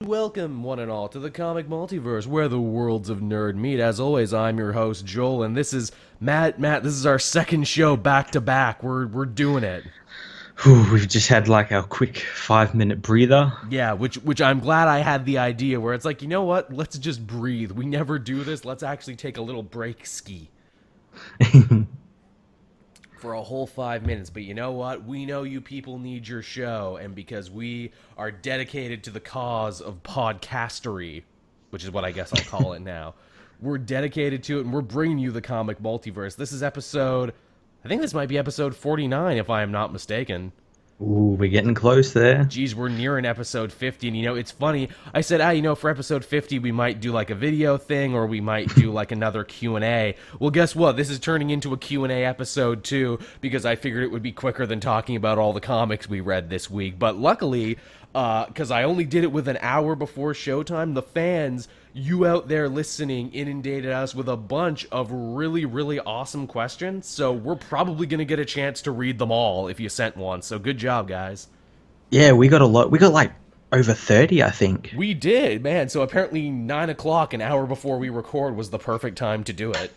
Welcome, one and all, to the comic multiverse, where the worlds of nerd meet. As always, I'm your host, Joel, and this is Matt. This is our second show back to back. We're doing it. Whew, we've just had like our quick 5 minute breather. Yeah, which I'm glad I had the idea where it's like, you know what? Let's just breathe. We never do this. Let's actually take a little break ski for a whole 5 minutes. But you know what? We know you people need your show, and because we are dedicated to the cause of podcastery, which is what I guess I'll call it now, we're dedicated to it, and we're bringing you the comic multiverse. This is episode, I think this might be episode 49, if I am not mistaken. Ooh, we're getting close there. Geez, we're nearing episode 50, and it's funny. I said, for episode 50, we might do like a video thing, or we might do like another Q&A. Well, guess what? This is turning into a Q&A episode too, because I figured it would be quicker than talking about all the comics we read this week. But luckily, because I only did it with an hour before showtime, the fans, you out there listening, inundated us with a bunch of really, really awesome questions. So we're probably going to get a chance to read them all if you sent one. So good job, guys. Yeah, we got a lot. We got like over 30, I think. We did, man. So apparently 9 o'clock, an hour before we record, was the perfect time to do it.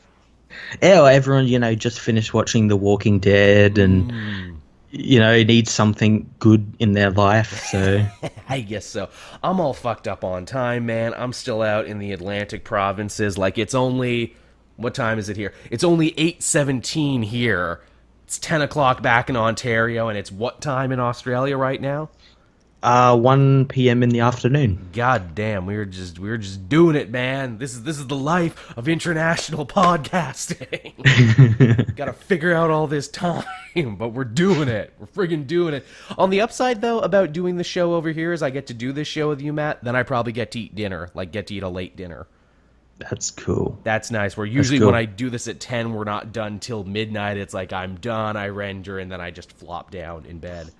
Yeah, well, everyone, just finished watching The Walking Dead and, needs something good in their life, so... I guess so. I'm all fucked up on time, man. I'm still out in the Atlantic provinces. Like, it's only... What time is it here? It's only 8:17 here. It's 10 o'clock back in Ontario, and it's what time in Australia right now? 1 p.m. in the afternoon. God damn, we were just doing it, man. This is the life of international podcasting. Gotta figure out all this time, but we're doing it. We're friggin' doing it. On the upside, though, about doing the show over here is I get to do this show with you, Matt, then I probably get to eat dinner. Like, get to eat a late dinner. That's cool. That's nice. Where usually when I do this at 10, we're not done till midnight. It's like I'm done, I render, and then I just flop down in bed.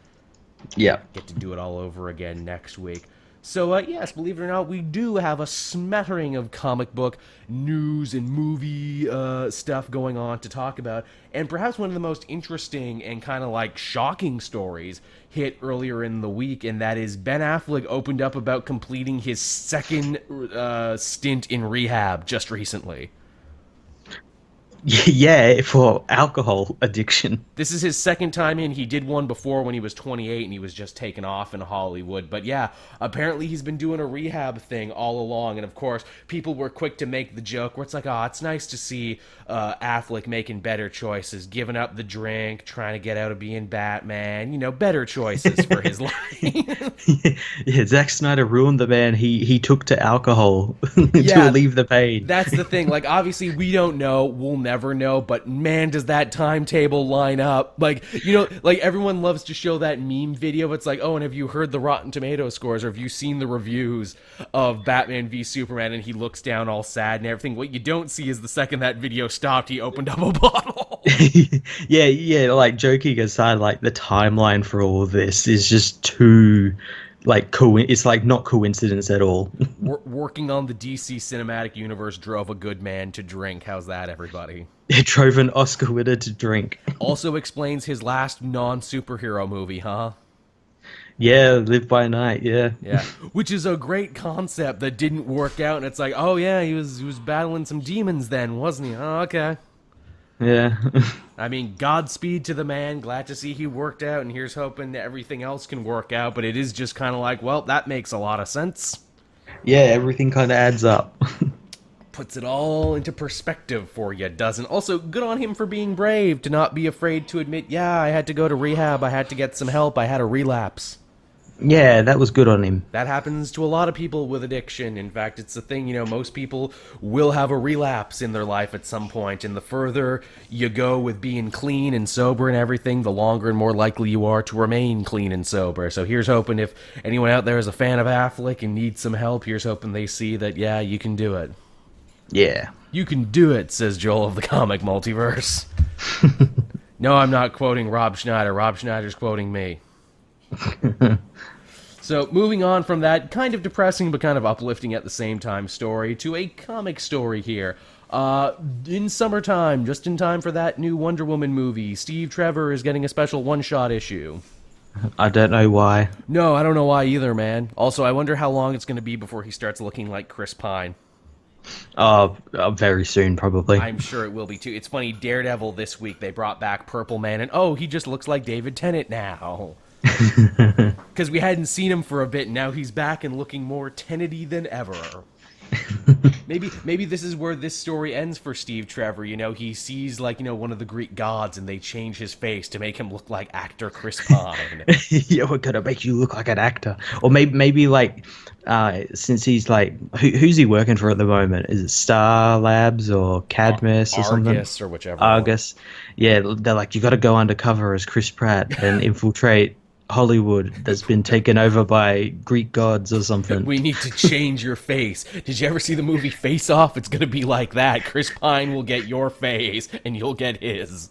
Yeah. Get to do it all over again next week. So, yes, believe it or not, we do have a smattering of comic book news and movie stuff going on to talk about. And perhaps one of the most interesting and kind of like shocking stories hit earlier in the week, and that is Ben Affleck opened up about completing his second stint in rehab just recently. Yeah, for alcohol addiction. This is his second time in. He did one before when he was 28 and he was just taken off in Hollywood. But yeah, apparently he's been doing a rehab thing all along. And of course, people were quick to make the joke where it's like, it's nice to see Affleck making better choices, giving up the drink, trying to get out of being Batman, better choices for his life. Yeah, Zack Snyder ruined the man. He took to alcohol to relieve the pain. That's the thing. Like, obviously, we don't know. We'll never know. But man, does that timetable line up? Like, like everyone loves to show that meme video. It's like, and have you heard the Rotten Tomato scores, or have you seen the reviews of Batman v Superman? And he looks down all sad and everything. What you don't see is the second that video stopped, he opened up a bottle. yeah. Like, joking aside, like the timeline for all of this is just too. Like, it's like not coincidence at all. Working on the DC cinematic universe drove a good man to drink. How's that, everybody? It drove an Oscar winner to drink. Also explains his last non-superhero movie, huh? Yeah, Live by Night, yeah. Yeah, which is a great concept that didn't work out, and it's like, he was battling some demons then, wasn't he? Oh, okay. Yeah. I mean, Godspeed to the man. Glad to see he worked out, and here's hoping that everything else can work out. But it is just kind of like, well, that makes a lot of sense. Yeah, everything kind of adds up. Puts it all into perspective for you, doesn't? Also, good on him for being brave, to not be afraid to admit, I had to go to rehab, I had to get some help, I had a relapse. Yeah, that was good on him. That happens to a lot of people with addiction. In fact, it's the thing, most people will have a relapse in their life at some point, and the further you go with being clean and sober and everything, the longer and more likely you are to remain clean and sober. So here's hoping if anyone out there is a fan of Affleck and needs some help, here's hoping they see that, you can do it. Yeah. You can do it, says Joel of the comic multiverse. No, I'm not quoting Rob Schneider. Rob Schneider's quoting me. So, moving on from that kind of depressing but kind of uplifting at the same time story to a comic story here. In summertime, just in time for that new Wonder Woman movie, Steve Trevor is getting a special one-shot issue. I don't know why. No, I don't know why either, man. Also, I wonder how long it's going to be before he starts looking like Chris Pine. Very soon, probably. I'm sure it will be too. It's funny, Daredevil this week, they brought back Purple Man, and oh, he just looks like David Tennant now. Because we hadn't seen him for a bit, and now he's back and looking more Tennant-y than ever. Maybe this is where this story ends for Steve Trevor. You know, he sees, like, you know, one of the Greek gods, and they change his face to make him look like actor Chris Pine. Yeah, we're gonna make you look like an actor, or maybe like, since he's like, who's he working for at the moment? Is it Star Labs or Cadmus or something? Argus or whichever. Argus. Yeah, they're like, you got to go undercover as Chris Pratt and infiltrate Hollywood that's been taken over by Greek gods or something. We need to change your face. Did you ever see the movie Face Off? It's going to be like that. Chris Pine will get your face, and you'll get his.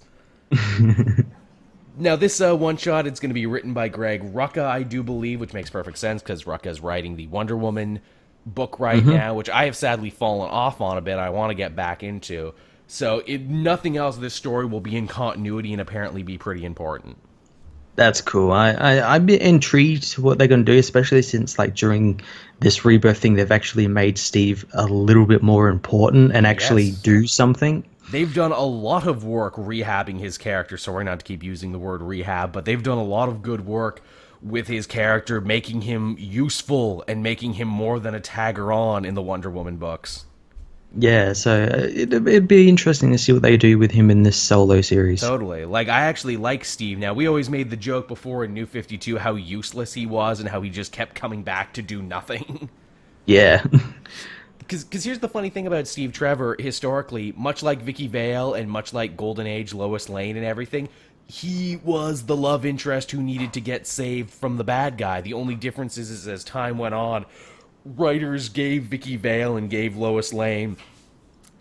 Now, this one-shot, it's going to be written by Greg Rucka, I do believe, which makes perfect sense, because Rucka is writing the Wonder Woman book right now, which I have sadly fallen off on a bit. I want to get back into. So, if nothing else, this story will be in continuity and apparently be pretty important. That's cool. I'm intrigued what they're going to do, especially since, like, during this rebirth thing, they've actually made Steve a little bit more important and actually do something. They've done a lot of work rehabbing his character. Sorry not to keep using the word rehab, but they've done a lot of good work with his character, making him useful and making him more than a tagger-on in the Wonder Woman books. Yeah, so it'd be interesting to see what they do with him in this solo series. Totally. Like, I actually like Steve. Now, we always made the joke before in New 52 how useless he was and how he just kept coming back to do nothing. Yeah. Because here's the funny thing about Steve Trevor, historically, much like Vicky Vale and much like Golden Age Lois Lane and everything, he was the love interest who needed to get saved from the bad guy. The only difference is as time went on, writers gave Vicky Vale and gave Lois Lane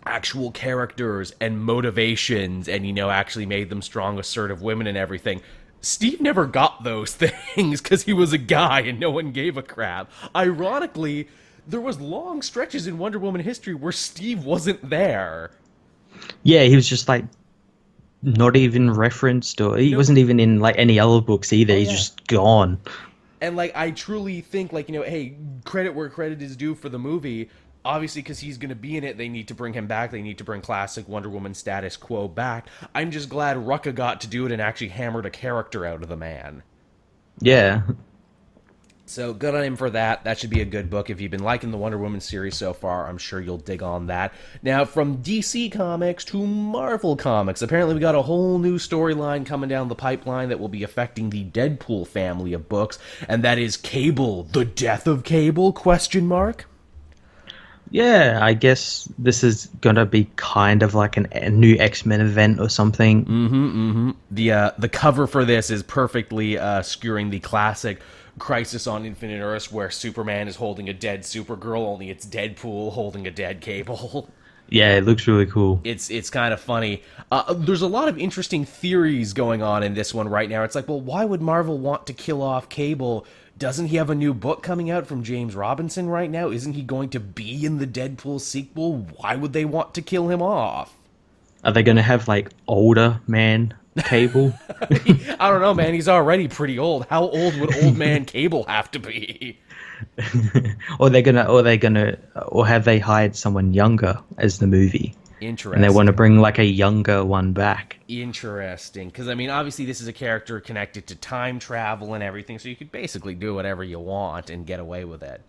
actual characters and motivations and, you know, actually made them strong, assertive women and everything. Steve never got those things because he was a guy and no one gave a crap. Ironically, there was long stretches in Wonder Woman history where Steve wasn't there. Yeah, he was just like not even referenced, or he wasn't even in like any other books either. He's just gone. And like, I truly think, like, you know, hey, credit where credit is due for the movie. Obviously, because he's going to be in it, they need to bring him back. They need to bring classic Wonder Woman status quo back. I'm just glad Rucka got to do it and actually hammered a character out of the man. Yeah. So good on him for that. That should be a good book. If you've been liking the Wonder Woman series so far, I'm sure you'll dig on that. Now, from DC Comics to Marvel Comics, apparently we got a whole new storyline coming down the pipeline that will be affecting the Deadpool family of books, and that is Cable, the death of Cable, question mark? Yeah, I guess this is gonna be kind of like a new X-Men event or something. The cover for this is perfectly skewering the classic Crisis on Infinite Earths where Superman is holding a dead Supergirl, only it's Deadpool holding a dead Cable. Yeah, it looks really cool. It's kind of funny. There's a lot of interesting theories going on in this one right now. It's like, well, why would Marvel want to kill off Cable? Doesn't he have a new book coming out from James Robinson right now? Isn't he going to be in the Deadpool sequel? Why would they want to kill him off? Are they going to have like older man Cable? I don't know, man. He's already pretty old. How old would old man Cable have to be? Or have they hired someone younger as the movie? Interesting. And they want to bring like a younger one back. Interesting. Because, I mean, obviously this is a character connected to time travel and everything, so you could basically do whatever you want and get away with it.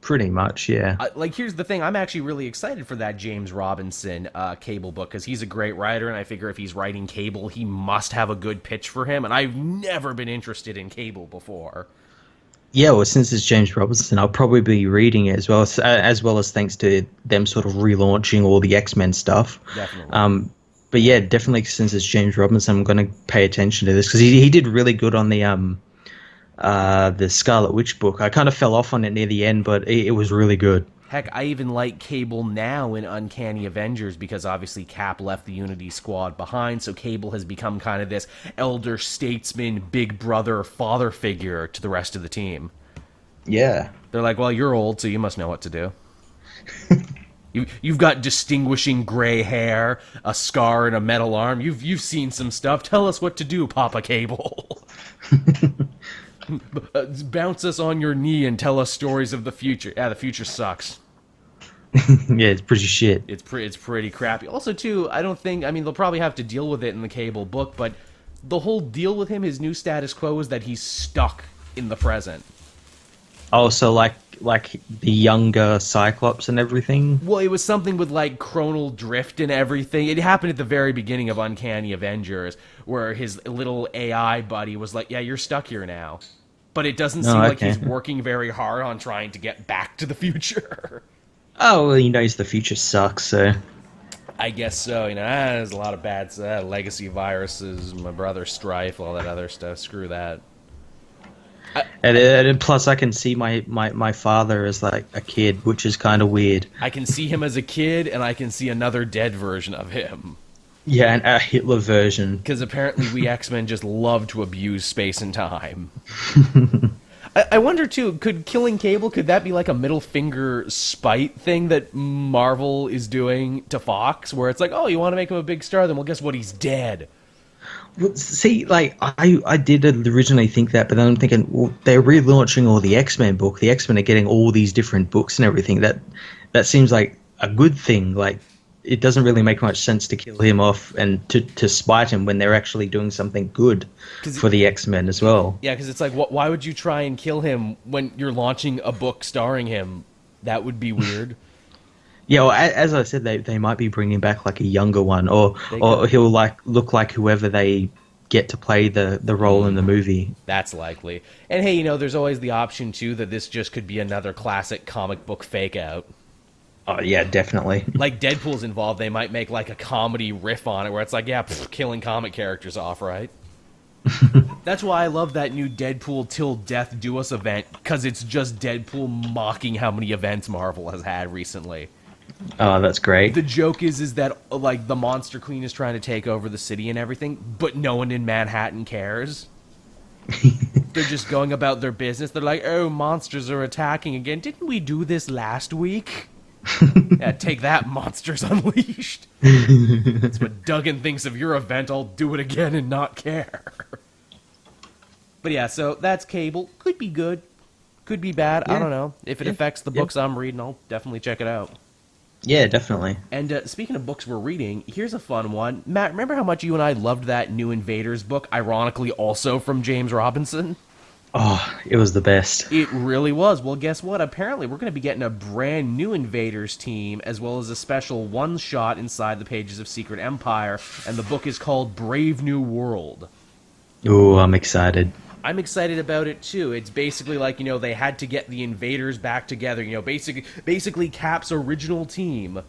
Pretty much, yeah. Like, here's the thing. I'm actually really excited for that James Robinson Cable book, because he's a great writer, and I figure if he's writing Cable, he must have a good pitch for him, and I've never been interested in Cable before. Yeah, well, since it's James Robinson, I'll probably be reading it as well as thanks to them sort of relaunching all the X-Men stuff. Definitely. But yeah, definitely since it's James Robinson, I'm going to pay attention to this because he did really good on the Scarlet Witch book. I kind of fell off on it near the end, but it was really good. Heck, I even like Cable now in Uncanny Avengers because obviously Cap left the Unity Squad behind, so Cable has become kind of this elder statesman, big brother, father figure to the rest of the team. Yeah. They're like, well, you're old, so you must know what to do. You've got distinguishing gray hair, a scar, and a metal arm. You've seen some stuff. Tell us what to do, Papa Cable. Bounce us on your knee and tell us stories of the future. Yeah, the future sucks. Yeah, it's pretty shit. It's pretty crappy. Also, too, I don't think... I mean, they'll probably have to deal with it in the Cable book, but the whole deal with him, his new status quo, is that he's stuck in the present. Oh, so like the younger Cyclops and everything? Well, it was something with, like, chronal drift and everything. It happened at the very beginning of Uncanny Avengers, where his little AI buddy was like, yeah, you're stuck here now. But it doesn't seem like he's working very hard on trying to get back to the future. Oh, well, he knows the future sucks, so... I guess so. There's a lot of bad legacy viruses, my brother Strife, all that other stuff. Screw that. And plus, I can see my father as like a kid, which is kind of weird. I can see him as a kid, and I can see another dead version of him. Yeah, and a Hitler version. Because apparently we X-Men just love to abuse space and time. I wonder, too, could killing Cable, could that be like a middle finger spite thing that Marvel is doing to Fox? Where it's like, oh, you want to make him a big star? Then, well, guess what? He's dead. Well, see, like, I did originally think that, but then I'm thinking, well, they're relaunching all the X-Men book. The X-Men are getting all these different books and everything. That seems like a good thing. Like, it doesn't really make much sense to kill him off and to spite him when they're actually doing something good for the X-Men as well. Yeah, because it's like, why would you try and kill him when you're launching a book starring him? That would be weird. Yeah, well, as I said, they might be bringing back like a younger one, or he'll like look like whoever they get to play the role in the movie. That's likely. And hey, there's always the option too that this just could be another classic comic book fake out. Oh yeah, definitely. Like Deadpool's involved, they might make like a comedy riff on it where it's like, yeah, killing comic characters off, right? That's why I love that new Deadpool Till Death Do Us event, because it's just Deadpool mocking how many events Marvel has had recently. Oh, that's great. The joke is that like the Monster Queen is trying to take over the city and everything, but no one in Manhattan cares. They're just going about their business. They're like, oh, monsters are attacking again. Didn't we do this last week? Yeah, take that, Monsters Unleashed. That's what Duggan thinks of your event. I'll do it again and not care. But yeah, so that's Cable. Could be good. Could be bad. Yeah. I don't know. If it affects the books I'm reading, I'll definitely check it out. Yeah, definitely. And speaking of books we're reading, here's a fun one. Matt, remember how much you and I loved that new Invaders book, ironically also from James Robinson? Oh, it was the best. It really was. Well, guess what? Apparently, we're going to be getting a brand new Invaders team, as well as a special one-shot inside the pages of Secret Empire, and the book is called Brave New World. Ooh, I'm excited. I'm excited about it, too. It's basically like, they had to get the Invaders back together, basically Cap's original team.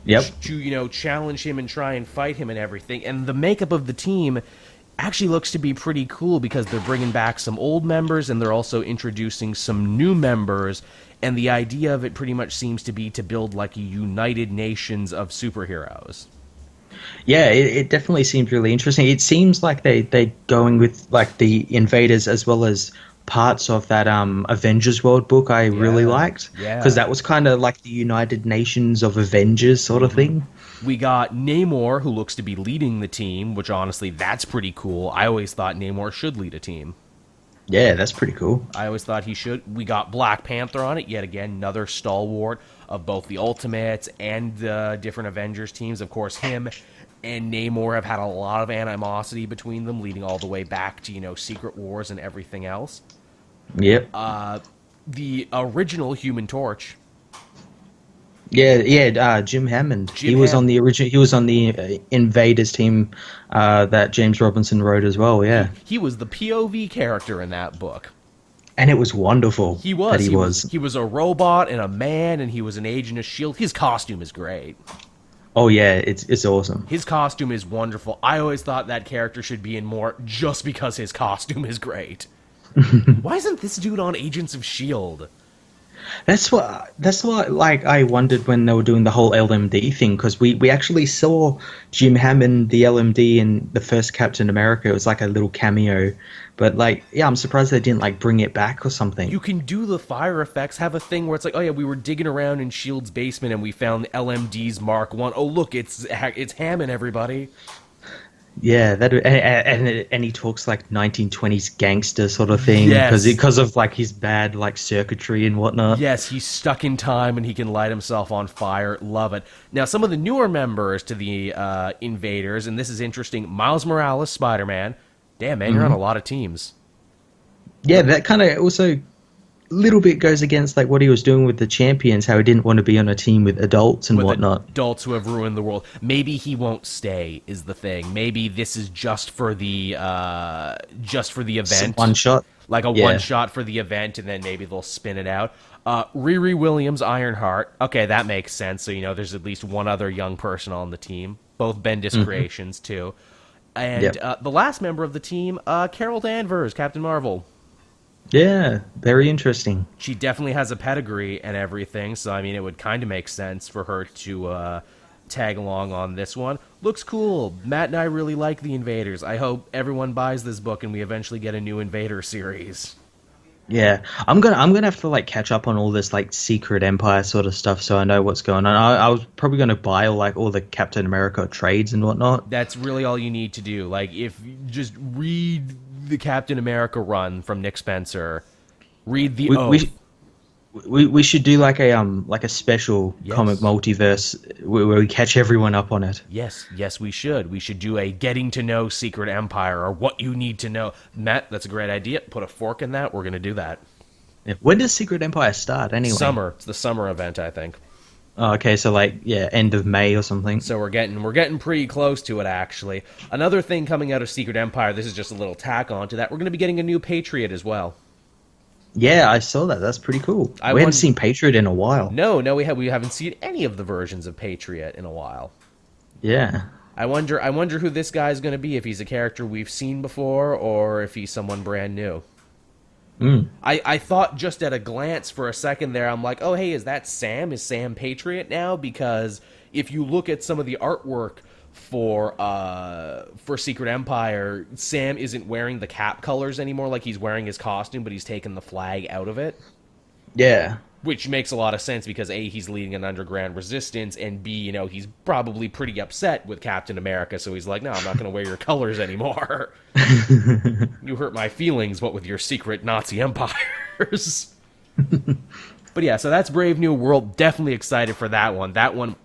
Yep. To, challenge him and try and fight him and everything. And the makeup of the team actually looks to be pretty cool because they're bringing back some old members and they're also introducing some new members, and the idea of it pretty much seems to be to build like a United Nations of superheroes. Yeah, it definitely seems really interesting. It seems like they're going with like the Invaders as well as parts of that Avengers World book I really liked. Yeah. Because that was kind of like the United Nations of Avengers sort of thing. We got Namor, who looks to be leading the team, which honestly, that's pretty cool. I always thought Namor should lead a team. Yeah, that's pretty cool. I always thought he should. We got Black Panther on it, yet again, another stalwart of both the Ultimates and the different Avengers teams. Of course, him and Namor have had a lot of animosity between them, leading all the way back to, Secret Wars and everything else. Yep. The original Human Torch. Yeah, Jim Hammond. He was on the original. He was on the Invaders team that James Robinson wrote as well. Yeah, he was the POV character in that book, and it was wonderful. He was a robot and a man, and he was an agent of S.H.I.E.L.D. His costume is great. Oh yeah, it's awesome. His costume is wonderful. I always thought that character should be in more, just because his costume is great. Why isn't this dude on Agents of S.H.I.E.L.D.? That's what like I wondered when they were doing the whole LMD thing, because we actually saw Jim Hammond, the LMD, in the first Captain America. It was like a little cameo, but like, yeah, I'm surprised they didn't like bring it back or something. You can do the fire effects, have a thing where it's like, oh yeah, we were digging around in S.H.I.E.L.D.'s basement and we found LMD's Mark 1. Oh look, it's Hammond, everybody. Yeah, and he talks like 1920s gangster sort of thing Yes. because of like his bad like circuitry and whatnot. Yes, he's stuck in time and he can light himself on fire. Love it. Now, some of the newer members to the Invaders, and this is interesting. Miles Morales, Spider-Man. Damn, man, you're on a lot of teams. Yeah, that kind of also little bit goes against like what he was doing with the champions, how he didn't want to be on a team with adults and With whatnot. adults who have ruined the world. Maybe he won't stay. Is the thing? Maybe this is just for the event, One shot. like a Yeah. one shot for the event, and then maybe they'll spin it out. Riri Williams, Ironheart. Okay, that makes sense. So there's at least one other young person on the team. Both Bendis creations too, and Yep. the last member of the team, Carol Danvers, Captain Marvel. Yeah, very interesting. She definitely has a pedigree and everything, so I mean, it would kind of make sense for her to tag along on this one. Looks cool. Matt and I really like the Invaders. I hope everyone buys this book and we eventually get a new Invader series. Yeah, I'm gonna have to like catch up on all this like Secret Empire sort of stuff, so I know what's going on. I was probably gonna buy like all the Captain America trades and whatnot. That's really all you need to do. Like, if you just read the Captain America run from Nick Spencer, read the We, Oath. we should do like a special Yes. comic multiverse where we catch everyone up on it. Yes, we should. We should do a getting to know Secret Empire or what you need to know. Matt, that's a great idea. Put a fork in that. We're going to do that. Yeah. When does Secret Empire start anyway? Summer. It's the summer event, I think. Oh, okay, so like yeah, end of May or something. So we're getting pretty close to it, actually. Another thing coming out of Secret Empire, this is just a little tack on to that. We're going to be getting a new Patriot as well. Yeah, I saw that. That's pretty cool. We haven't seen Patriot in a while. No, we haven't seen any of the versions of Patriot in a while. Yeah. I wonder who this guy's going to be, if he's a character we've seen before or if he's someone brand new. I thought just at a glance for a second there, I'm like, oh, hey, is that Sam? Is Sam Patriot now? Because if you look at some of the artwork for Secret Empire, Sam isn't wearing the cap colors anymore. Like, he's wearing his costume, but he's taken the flag out of it. Yeah. Which makes a lot of sense because A, he's leading an underground resistance, and B, he's probably pretty upset with Captain America, so he's like, no, I'm not going to wear your colors anymore. You hurt my feelings, what with your secret Nazi empires. But yeah, so that's Brave New World. Definitely excited for that one. That one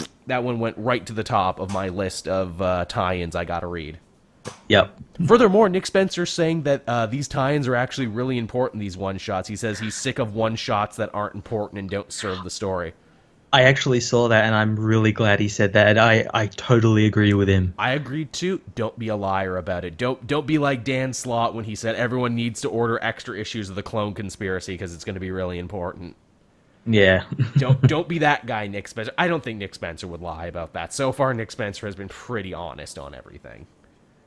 went right to the top of my list of tie-ins I gotta read. Yep. Furthermore, Nick Spencer's saying that these tie-ins are actually really important, these one-shots. He says he's sick of one-shots that aren't important and don't serve the story. I actually saw that, and I'm really glad he said that. I totally agree with him. I agree too. Don't be a liar about it. Don't be like Dan Slott when he said everyone needs to order extra issues of the Clone Conspiracy because it's going to be really important. Yeah. Don't be that guy, Nick Spencer. I don't think Nick Spencer would lie about that. So far, Nick Spencer has been pretty honest on everything.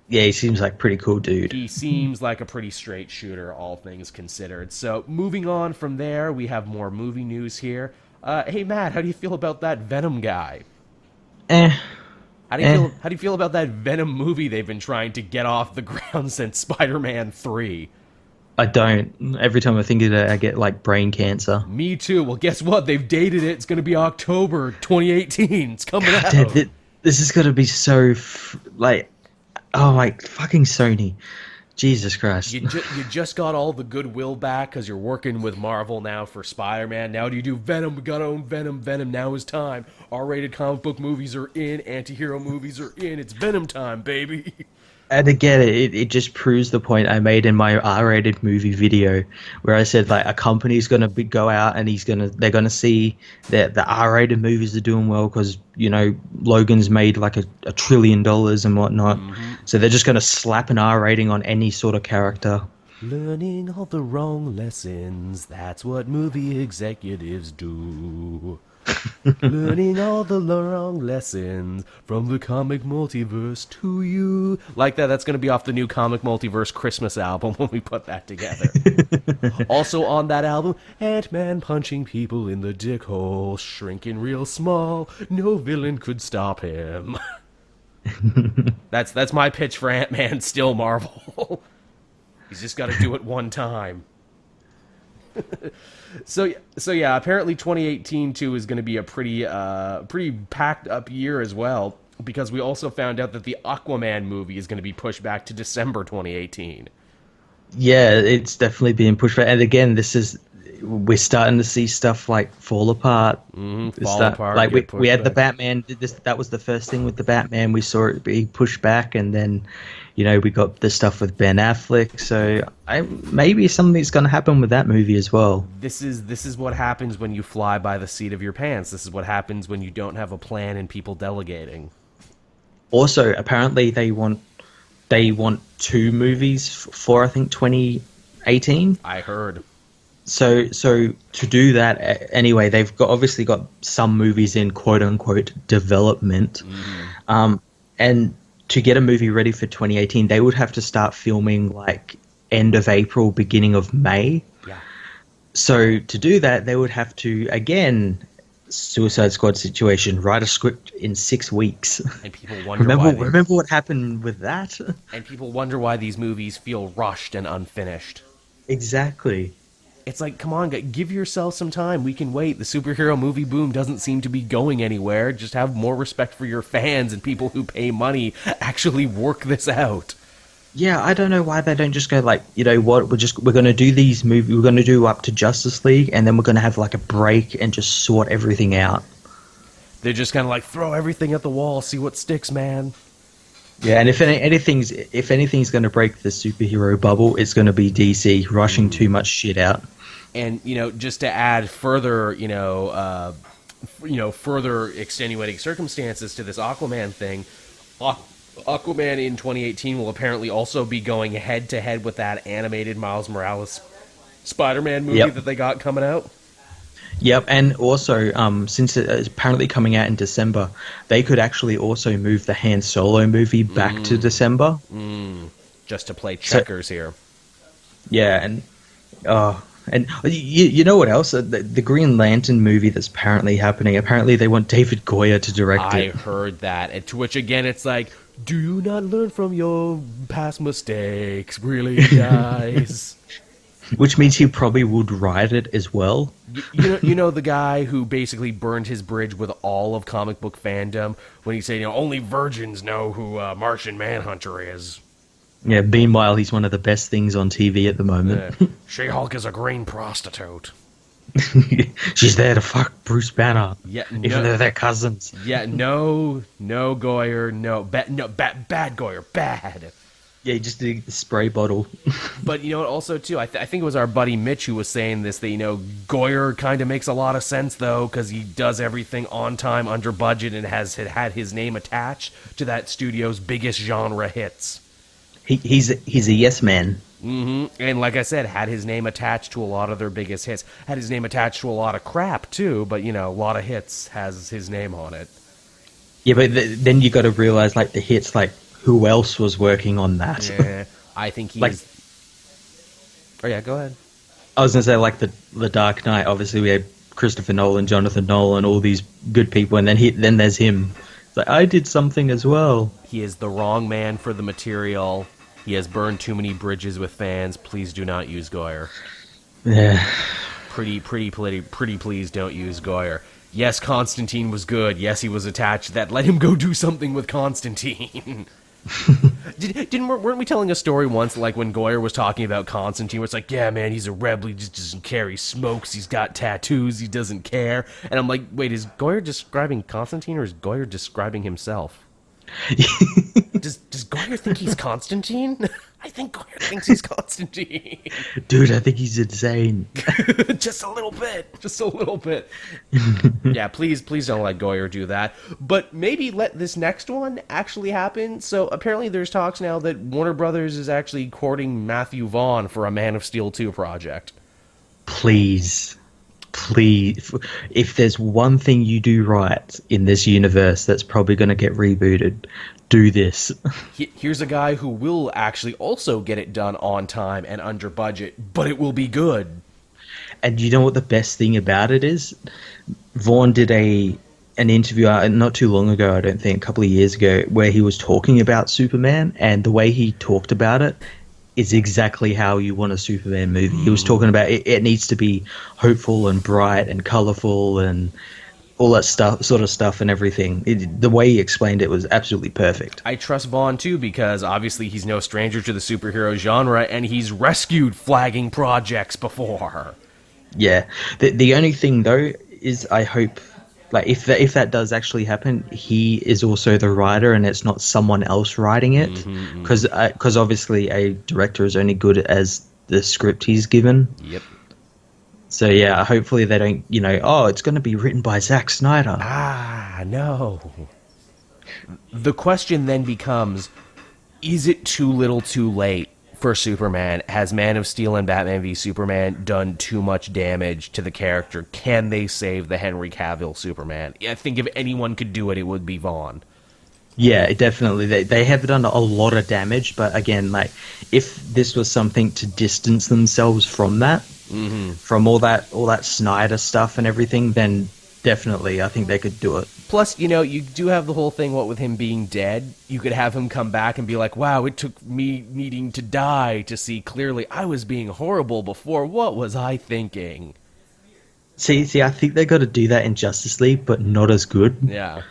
Yeah, he seems like a pretty cool dude. He seems like a pretty straight shooter, all things considered. So, moving on from there, we have more movie news here. Hey, Matt, how do you feel about that Venom guy? How do you feel about that Venom movie they've been trying to get off the ground since Spider-Man 3? I don't. Every time I think of it, I get like brain cancer. Me too. Well, guess what? They've dated it. It's going to be October 2018. It's coming out. This is going to be so oh my fucking Sony. Jesus Christ. You just got all the goodwill back because you're working with Marvel now for Spider-Man. Now do you do Venom? We gotta own Venom. Venom, now is time. R-rated comic book movies are in. Anti-hero movies are in. It's Venom time, baby. And again, it just proves the point I made in my R-rated movie video, where I said like a company's gonna go out and they're gonna see that the R-rated movies are doing well because Logan's made like $1 trillion and whatnot, so they're just gonna slap an R rating on any sort of character. Learning all the wrong lessons, that's what movie executives do. Learning all the wrong lessons from the comic multiverse to you. Like that, that's going to be off the new comic multiverse Christmas album when we put that together. Also on that album, Ant-Man punching people in the dick hole, shrinking real small, no villain could stop him. That's my pitch for Ant-Man, still Marvel. He's just got to do it one time. So yeah, apparently 2018 too is going to be a pretty packed up year as well. because we also found out that the Aquaman movie is going to be pushed back to December 2018. Yeah, it's definitely being pushed back. And again, we're starting to see stuff like fall apart. Fall apart. Like get we pushed had the back. Batman. That was the first thing with the Batman. We saw it be pushed back, and then, we got the stuff with Ben Affleck. So maybe something's going to happen with that movie as well. This is what happens when you fly by the seat of your pants. This is what happens when you don't have a plan and people delegating. Also, apparently they want two movies for I think 2018. I heard. So to do that anyway, they've obviously got some movies in quote unquote development, and to get a movie ready for 2018, they would have to start filming like end of April, beginning of May. Yeah. So to do that, they would have to again, Suicide Squad situation, write a script in 6 weeks. And people wonder remember what happened with that? And people wonder why these movies feel rushed and unfinished. Exactly. It's like, come on, give yourself some time. We can wait. The superhero movie boom doesn't seem to be going anywhere. Just have more respect for your fans and people who pay money. Actually work this out. Yeah, I don't know why they don't just go like, you know what, we're going to do these movies, we're going to do up to Justice League, and then we're going to have like a break and just sort everything out. They're just kind of like, throw everything at the wall, see what sticks, man. Yeah, and if anything's going to break the superhero bubble, it's going to be DC rushing too much shit out. And, just to add further, further extenuating circumstances to this Aquaman thing, Aquaman in 2018 will apparently also be going head-to-head with that animated Miles Morales Spider-Man movie that they got coming out. Yep, and also, since it's apparently coming out in December, they could actually also move the Han Solo movie back to December. Just to play checkers here. Yeah, and you know what else? The Green Lantern movie that's apparently happening, apparently they want David Goyer to direct it. I heard that, and to which, again, it's like, do you not learn from your past mistakes, really, guys? Which means he probably would write it as well. You know the guy who basically burned his bridge with all of comic book fandom when he said, only virgins know who Martian Manhunter is. Yeah, meanwhile, he's one of the best things on TV at the moment. She-Hulk is a green prostitute. She's there to fuck Bruce Banner, even though they're cousins. Yeah, no Goyer, bad Goyer, bad. Yeah, he just did the spray bottle. But also too, I think it was our buddy Mitch who was saying this, that Goyer kind of makes a lot of sense though, because he does everything on time, under budget, and has had his name attached to that studio's biggest genre hits. He's a yes man. And like I said, had his name attached to a lot of their biggest hits. Had his name attached to a lot of crap too, but a lot of hits has his name on it. Yeah, but then you got to realize, like, the hits, like, who else was working on that? Yeah, I think he's... Like, oh yeah, go ahead. I was gonna say, like, the Dark Knight. Obviously, we had Christopher Nolan, Jonathan Nolan, all these good people, and then there's him. It's like, I did something as well. He is the wrong man for the material. He has burned too many bridges with fans. Please do not use Goyer. Yeah. Pretty please don't use Goyer. Yes, Constantine was good. Yes, he was attached to that. Let him go do something with Constantine. Weren't we telling a story once, like when Goyer was talking about Constantine, where it's like, yeah, man, he's a rebel, he just doesn't care, he smokes, he's got tattoos, he doesn't care. And I'm like, wait, is Goyer describing Constantine, or is Goyer describing himself? Does Goyer think he's Constantine? I think Goyer thinks he's Constantine. Dude, I think he's insane. Just a little bit. Yeah, please don't let Goyer do that. But maybe let this next one actually happen. So apparently there's talks now that Warner Brothers is actually courting Mathew Vaughn for a Man of Steel 2 project. Please. If there's one thing you do right in this universe that's probably going to get rebooted, do this. Here's a guy who will actually also get it done on time and under budget, but it will be good. And you know what the best thing about it is? Vaughn did an interview not too long ago, I don't think, a couple of years ago, where he was talking about Superman, and the way he talked about it is exactly how you want a Superman movie. He was talking about it needs to be hopeful and bright and colorful, and all that stuff, sort of stuff, and everything. The way he explained it was absolutely perfect. I trust Vaughn too, because obviously he's no stranger to the superhero genre, and he's rescued flagging projects before. Yeah. The only thing though is I hope, like, if that does actually happen, he is also the writer and it's not someone else writing it, because obviously a director is only good as the script he's given. Yep. So yeah, hopefully they don't, oh, it's going to be written by Zack Snyder. Ah, no. The question then becomes, is it too little too late for Superman? Has Man of Steel and Batman v Superman done too much damage to the character? Can they save the Henry Cavill Superman? I think if anyone could do it, it would be Vaughn. Yeah, definitely. They have done a lot of damage, but again, like, if this was something to distance themselves from that, from all that Snyder stuff and everything, then definitely I think they could do it. Plus, you do have the whole thing, what with him being dead, you could have him come back and be like, wow, it took me needing to die to see clearly I was being horrible before. What was I thinking? See, I think they got to do that in Justice League, but not as good. Yeah.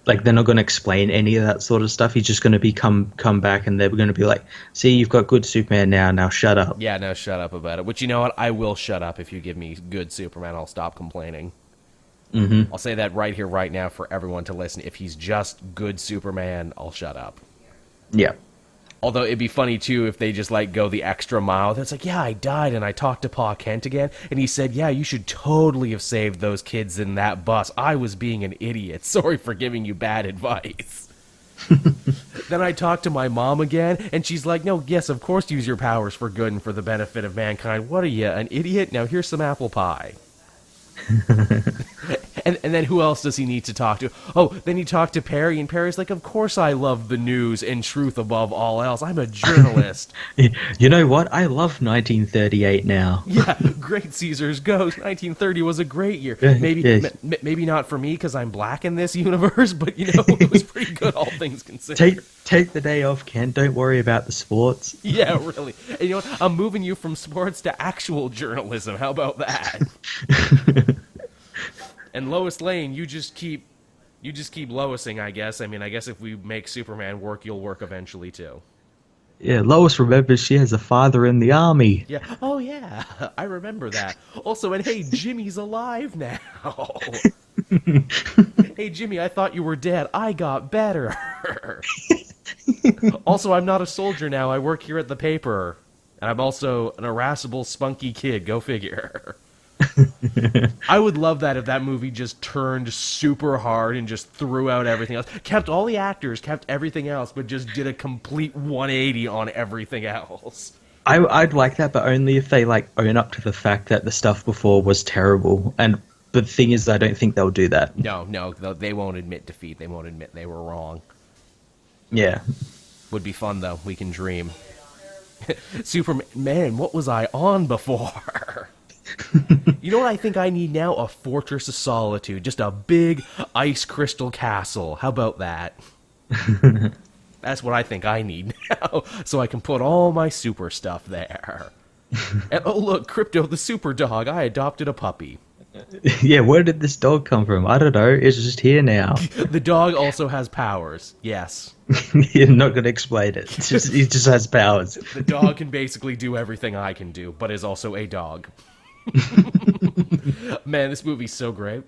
Like, they're not going to explain any of that sort of stuff. He's just going to be come back, and they're going to be like, see, you've got good Superman now shut up. Yeah, now shut up about it. Which, you know what? I will shut up if you give me good Superman. I'll stop complaining. I'll say that right here, right now, for everyone to listen. If he's just good Superman, I'll shut up. Yeah. Although it'd be funny, too, if they just, like, go the extra mile. It's like, yeah, I died, and I talked to Pa Kent again, and he said, yeah, you should totally have saved those kids in that bus. I was being an idiot. Sorry for giving you bad advice. Then I talked to my mom again, and she's like, no, yes, of course use your powers for good and for the benefit of mankind. What are you, an idiot? Now here's some apple pie. And then who else does he need to talk to? Oh, then he talked to Perry, and Perry's like, of course I love the news and truth above all else. I'm a journalist. You know what? I love 1938 now. Yeah, great Caesar's Ghost. 1930 was a great year. Maybe not for me because I'm black in this universe, but, it was pretty good, all things considered. Take the day off, Kent. Don't worry about the sports. Yeah, really. And you know what? I'm moving you from sports to actual journalism. How about that? And Lois Lane, you just keep Loising, I guess. I mean, I guess if we make Superman work, you'll work eventually too. Yeah, Lois remembers she has a father in the army. Yeah. Oh yeah, I remember that. Also, and hey, Jimmy's alive now. Hey Jimmy, I thought you were dead. I got better. Also, I'm not a soldier now. I work here at the paper, and I'm also an irascible, spunky kid. Go figure. I would love that if that movie just turned super hard and just threw out everything else. Kept all the actors, kept everything else, but just did a complete 180 on everything else. I'd like that, but only if they, like, own up to the fact that the stuff before was terrible. But the thing is, I don't think they'll do that. No, they won't admit defeat. They won't admit they were wrong. Yeah. Would be fun, though. We can dream. Superman, man, what was I on before? You know what I think I need now? A Fortress of Solitude. Just a big ice crystal castle. How about that? That's what I think I need now, so I can put all my super stuff there. And oh look, Crypto the super dog. I adopted a puppy. Yeah, where did this dog come from? I don't know. It's just here now. The dog also has powers. Yes. You're not going to explain it. He just has powers. The dog can basically do everything I can do, but is also a dog. Man, this movie's so great.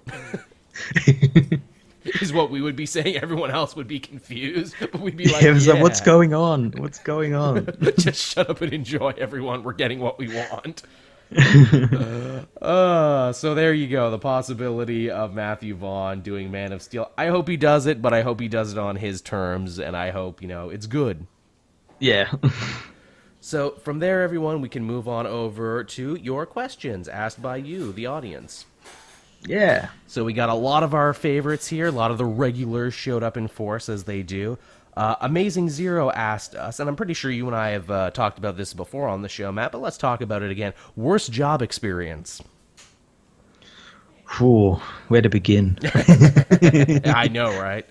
Is what we would be saying. Everyone else would be confused, but we'd be like, like, what's going on? What's going on? Just shut up and enjoy, everyone. We're getting what we want. So there you go. The possibility of Mathew Vaughn doing Man of Steel. I hope he does it, but I hope he does it on his terms, and I hope, it's good. Yeah. So from there, everyone, we can move on over to your questions asked by you, the audience. Yeah. So we got a lot of our favorites here. A lot of the regulars showed up in force, as they do. Amazing Zero asked us, and I'm pretty sure you and I have talked about this before on the show, Matt, but let's talk about it again. Worst job experience. Ooh, where to begin? I know, right?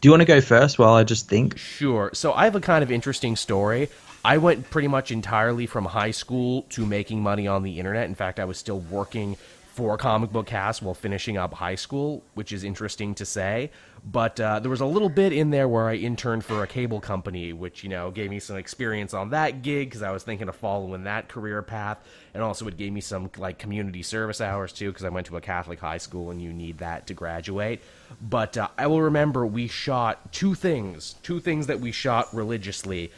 Do you want to go first while I just think? Sure. So I have a kind of interesting story. I went pretty much entirely from high school to making money on the internet. In fact, I was still working for comic book cast while finishing up high school, which is interesting to say. But there was a little bit in there where I interned for a cable company, which, you know, gave me some experience on that gig because I was thinking of following that career path. And also it gave me some, like, community service hours, too, because I went to a Catholic high school and you need that to graduate. But I will remember we shot two things that we shot religiously.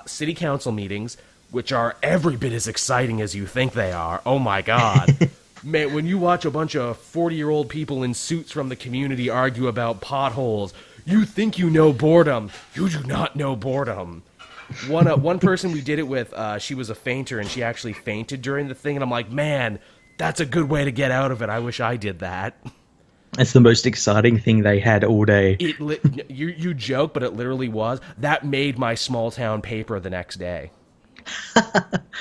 City council meetings, which are every bit as exciting as you think they are. Oh, my God. Man, when you watch a bunch of 40-year-old people in suits from the community argue about potholes, you think you know boredom. You do not know boredom. One person we did it with, she was a fainter, and she actually fainted during the thing, and I'm like, man, that's a good way to get out of it. I wish I did that. It's the most exciting thing they had all day. You joke, but it literally was. That made my small-town paper the next day.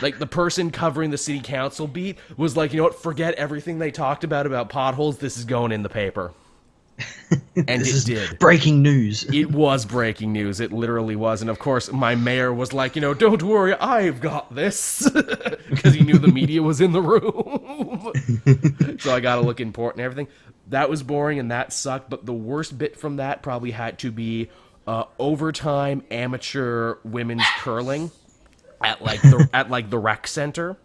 Like, the person covering the city council beat was like, you know what, forget everything they talked about potholes, this is going in the paper. And it did. Breaking news. It was breaking news, it literally was. And of course, my mayor was like, you know, don't worry, I've got this. Because he knew the media was in the room. So I gotta look important and everything. That was boring and that sucked, but the worst bit from that probably had to be overtime amateur women's curling. At the rec center,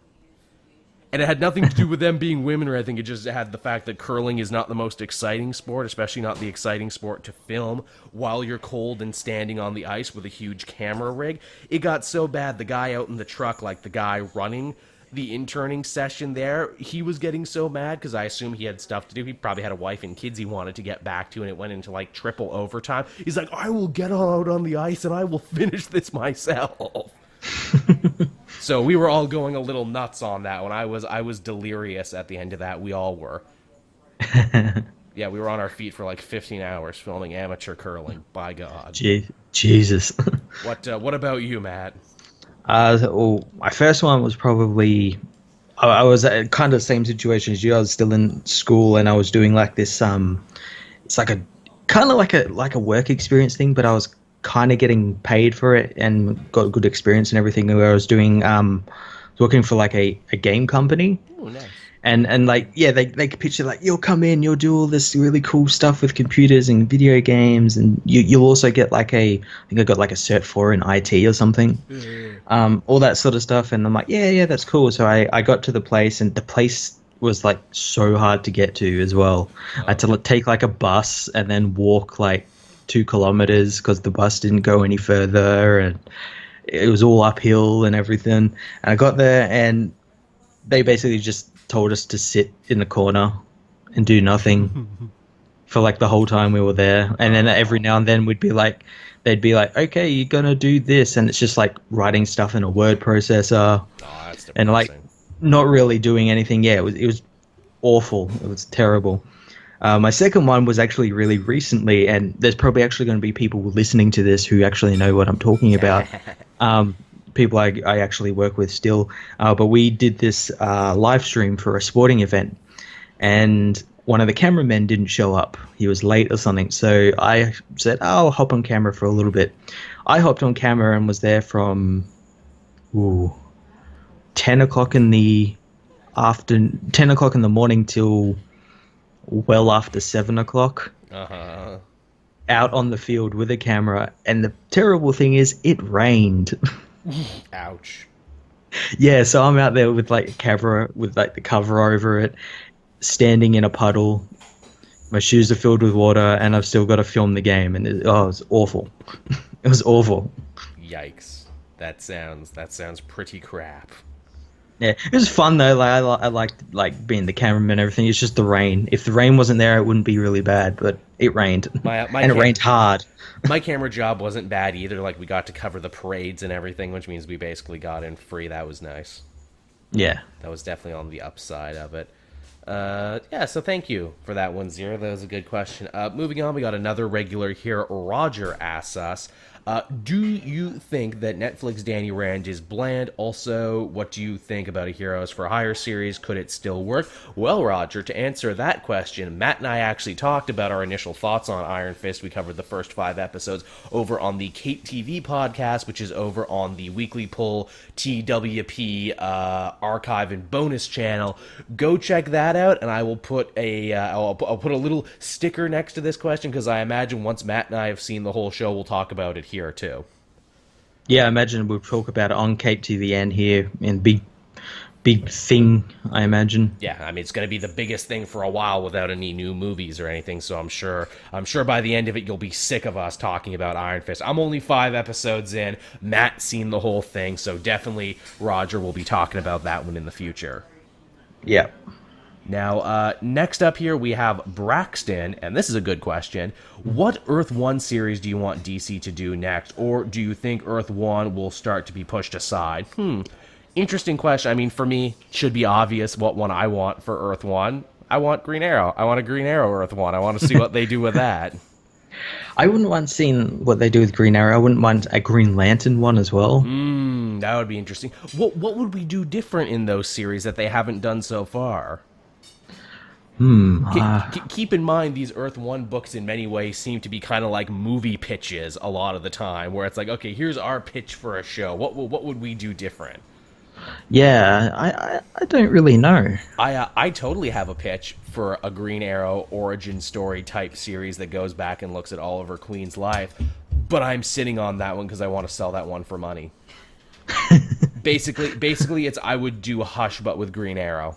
and it had nothing to do with them being women or anything. It just had the fact that curling is not the most exciting sport, especially not the exciting sport to film while you're cold and standing on the ice with a huge camera rig. It got so bad, the guy out in the truck, like the guy running the interning session there, he was getting so mad because I assume he had stuff to do. He probably had a wife and kids he wanted to get back to, and it went into like triple overtime. He's like, I will get out on the ice and I will finish this myself. So we were all going a little nuts on that one. I was delirious at the end of that. We all were. Yeah, we were on our feet for like 15 hours filming amateur curling. By God. Jesus. What about you, Matt? Well, my first one was probably I was at kind of the same situation as you. I was still in school and I was doing like this it's like a kind of like a work experience thing, but I was kind of getting paid for it and got good experience and everything. Where I was doing working for like a game company. Oh, nice. And like, yeah, they picture like, you'll come in, you'll do all this really cool stuff with computers and video games, and you'll also get like I think I got like a Cert 4 in IT or something. All that sort of stuff. And I'm like, yeah, that's cool. So I got to the place, and the place was like so hard to get to as well. I had to take like a bus and then walk like 2 kilometers because the bus didn't go any further, and it was all uphill and everything. And I got there, and they basically just told us to sit in the corner and do nothing for like the whole time we were there. And then every now and then they'd be like, okay, you're gonna do this, and it's just like writing stuff in a word processor. That's depressing. And like not really doing anything. Yeah, it was awful. It was terrible. My second one was actually really recently, and there's probably actually going to be people listening to this who actually know what I'm talking about. People I actually work with still. But we did this live stream for a sporting event, and one of the cameramen didn't show up. He was late or something. So I said, I'll hop on camera for a little bit. I hopped on camera and was there from 10 o'clock in the afternoon, 10 o'clock in the morning till well after 7 o'clock. Out on the field with a camera, and the terrible thing is it rained. Ouch. Yeah, so I'm out there with like a camera with like the cover over it, standing in a puddle. My shoes are filled with water, and I've still got to film the game, and it was awful. It was awful. Yikes. That sounds pretty crap. Yeah, it was fun though. Like I liked like being the cameraman and everything. It's just the rain. If the rain wasn't there, it wouldn't be really bad. But it rained, and it rained hard. My camera job wasn't bad either. Like we got to cover the parades and everything, which means we basically got in free. That was nice. Yeah, that was definitely on the upside of it. Yeah, so thank you for that one, Zero. That was a good question. Moving on, we got another regular here. Roger asks us, Do you think that Netflix Danny Rand is bland? Also, what do you think about a Heroes for Hire series? Could it still work? Well, Roger, to answer that question, Matt and I actually talked about our initial thoughts on Iron Fist. We covered the first 5 episodes over on the Cape TV podcast, which is over on the Weekly Pull TWP archive and bonus channel. Go check that out, and I will put I'll put a little sticker next to this question, because I imagine once Matt and I have seen the whole show, we'll talk about it here too. Yeah, I imagine we'll talk about it on Cape TV and here in big thing, I imagine. Yeah, I mean, it's going to be the biggest thing for a while without any new movies or anything, so I'm sure by the end of it you'll be sick of us talking about Iron Fist. I'm only 5 episodes in. Matt's seen the whole thing, so definitely Roger will be talking about that one in the future. Yeah. Now, next up here we have Braxton, and this is a good question. What Earth 1 series do you want DC to do next, or do you think Earth 1 will start to be pushed aside? Interesting question. I mean, for me, it should be obvious what one I want for Earth 1. I want Green Arrow. I want a Green Arrow Earth 1. I want to see what they do with that. I wouldn't mind seeing what they do with Green Arrow. I wouldn't mind a Green Lantern one as well. That would be interesting. What would we do different in those series that they haven't done so far? Keep in mind, these Earth 1 books in many ways seem to be kind of like movie pitches a lot of the time, where it's like, okay, here's our pitch for a show. What would we do different? Yeah, I don't really know. I totally have a pitch for a Green Arrow origin story type series that goes back and looks at Oliver Queen's life, but I'm sitting on that one because I want to sell that one for money. Basically, it's I would do Hush, but with Green Arrow.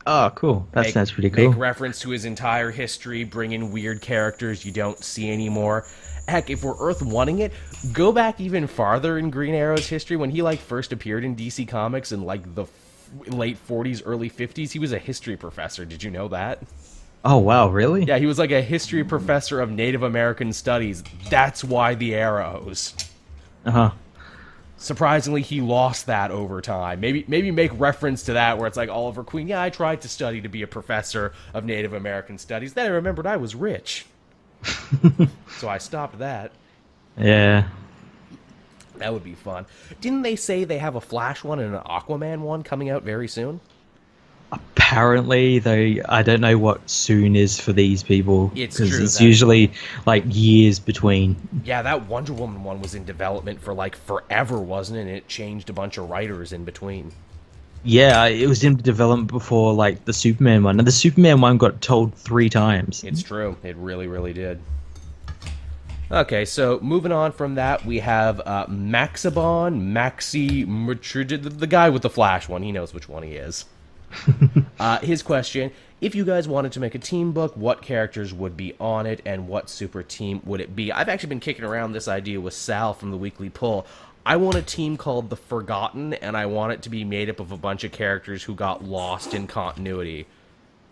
Oh, cool. That sounds pretty cool. Make reference to his entire history, bring in weird characters you don't see anymore. Heck, if we're Earth wanting it, go back even farther in Green Arrow's history. When he first appeared in DC Comics in the late 40s, early 50s, he was a history professor. Did you know that? Oh, wow, really? Yeah, he was a history professor of Native American studies. That's why the arrows. Uh-huh. Surprisingly, he lost that over time. Maybe make reference to that, where it's like Oliver Queen. Yeah, I tried to study to be a professor of Native American studies. Then I remembered I was rich, so I stopped that. Yeah, that would be fun. Didn't they say they have a Flash one and an Aquaman one coming out very soon? Apparently, though, I don't know what soon is for these people. It's true. It's usually years between. Yeah, that Wonder Woman one was in development for forever, wasn't it? And it changed a bunch of writers in between. Yeah, it was in development before the Superman one, and the Superman one got told 3 times. It's true. It really, really did. Okay, so moving on from that, we have Maxi, the guy with the Flash one. He knows which one he is. His question: if you guys wanted to make a team book, what characters would be on it, and what super team would it be? I've actually been kicking around this idea with Sal from the Weekly Pull. I want a team called the Forgotten, and I want it to be made up of a bunch of characters who got lost in continuity.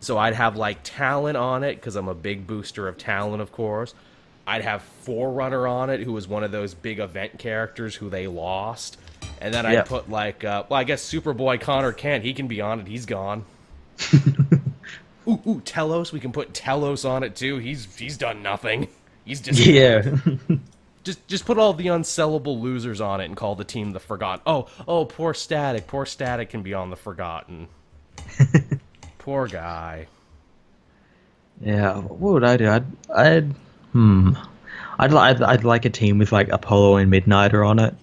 So I'd have Talon on it, because I'm a big booster of Talon, of course. I'd have Forerunner on it, who was one of those big event characters who they lost. And then I'd put I guess Superboy Connor Kent, he can be on it, he's gone. Ooh, Telos, we can put Telos on it too. He's done nothing. He's just just put all the unsellable losers on it and call the team the Forgotten. Oh, poor Static. Poor Static can be on the Forgotten. Poor guy. Yeah, what would I do? I'd like a team with Apollo and Midnighter on it.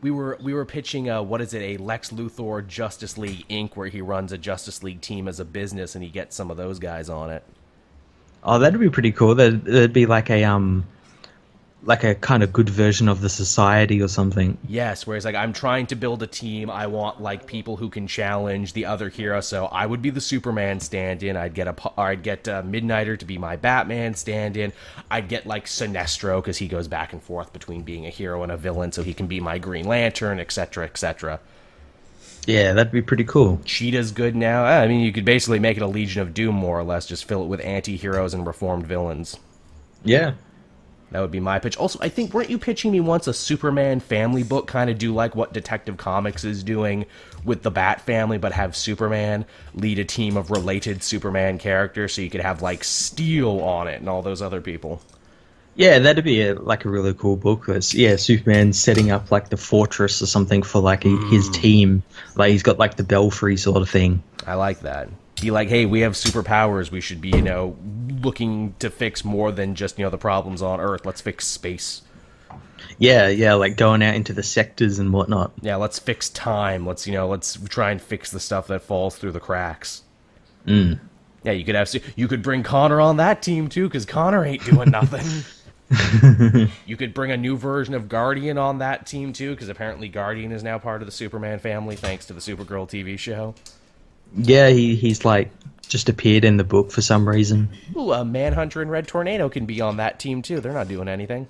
We were pitching a Lex Luthor Justice League Inc., where he runs a Justice League team as a business, and he gets some of those guys on it. Oh, that'd be pretty cool. That'd be a kind of good version of the Society or something. Yes, whereas I'm trying to build a team. I want people who can challenge the other heroes. So I would be the Superman stand-in. I'd get Midnighter to be my Batman stand-in. I'd get Sinestro, because he goes back and forth between being a hero and a villain, so he can be my Green Lantern, etc., etc. Yeah, that'd be pretty cool. Cheetah's good now. I mean, you could basically make it a Legion of Doom, more or less. Just fill it with anti-heroes and reformed villains. Yeah. That would be my pitch. Also, I think, weren't you pitching me once a Superman family book, kind of do what Detective Comics is doing with the Bat family, but have Superman lead a team of related Superman characters, so you could have Steel on it and all those other people? Yeah, that'd be like a really cool book. That's yeah, Superman setting up like the fortress or something for like his team. Like he's got like the belfry sort of thing. I like that. Be like, hey, we have superpowers. We should be, looking to fix more than just, the problems on Earth. Let's fix space. Yeah, yeah, like going out into the sectors and whatnot. Yeah, let's fix time. Let's try and fix the stuff that falls through the cracks. Mm. Yeah, you could bring Connor on that team too, because Connor ain't doing nothing. You could bring a new version of Guardian on that team too, because apparently Guardian is now part of the Superman family thanks to the Supergirl TV show. Yeah, he's like just appeared in the book for some reason. Ooh, a Manhunter and Red Tornado can be on that team too. They're not doing anything.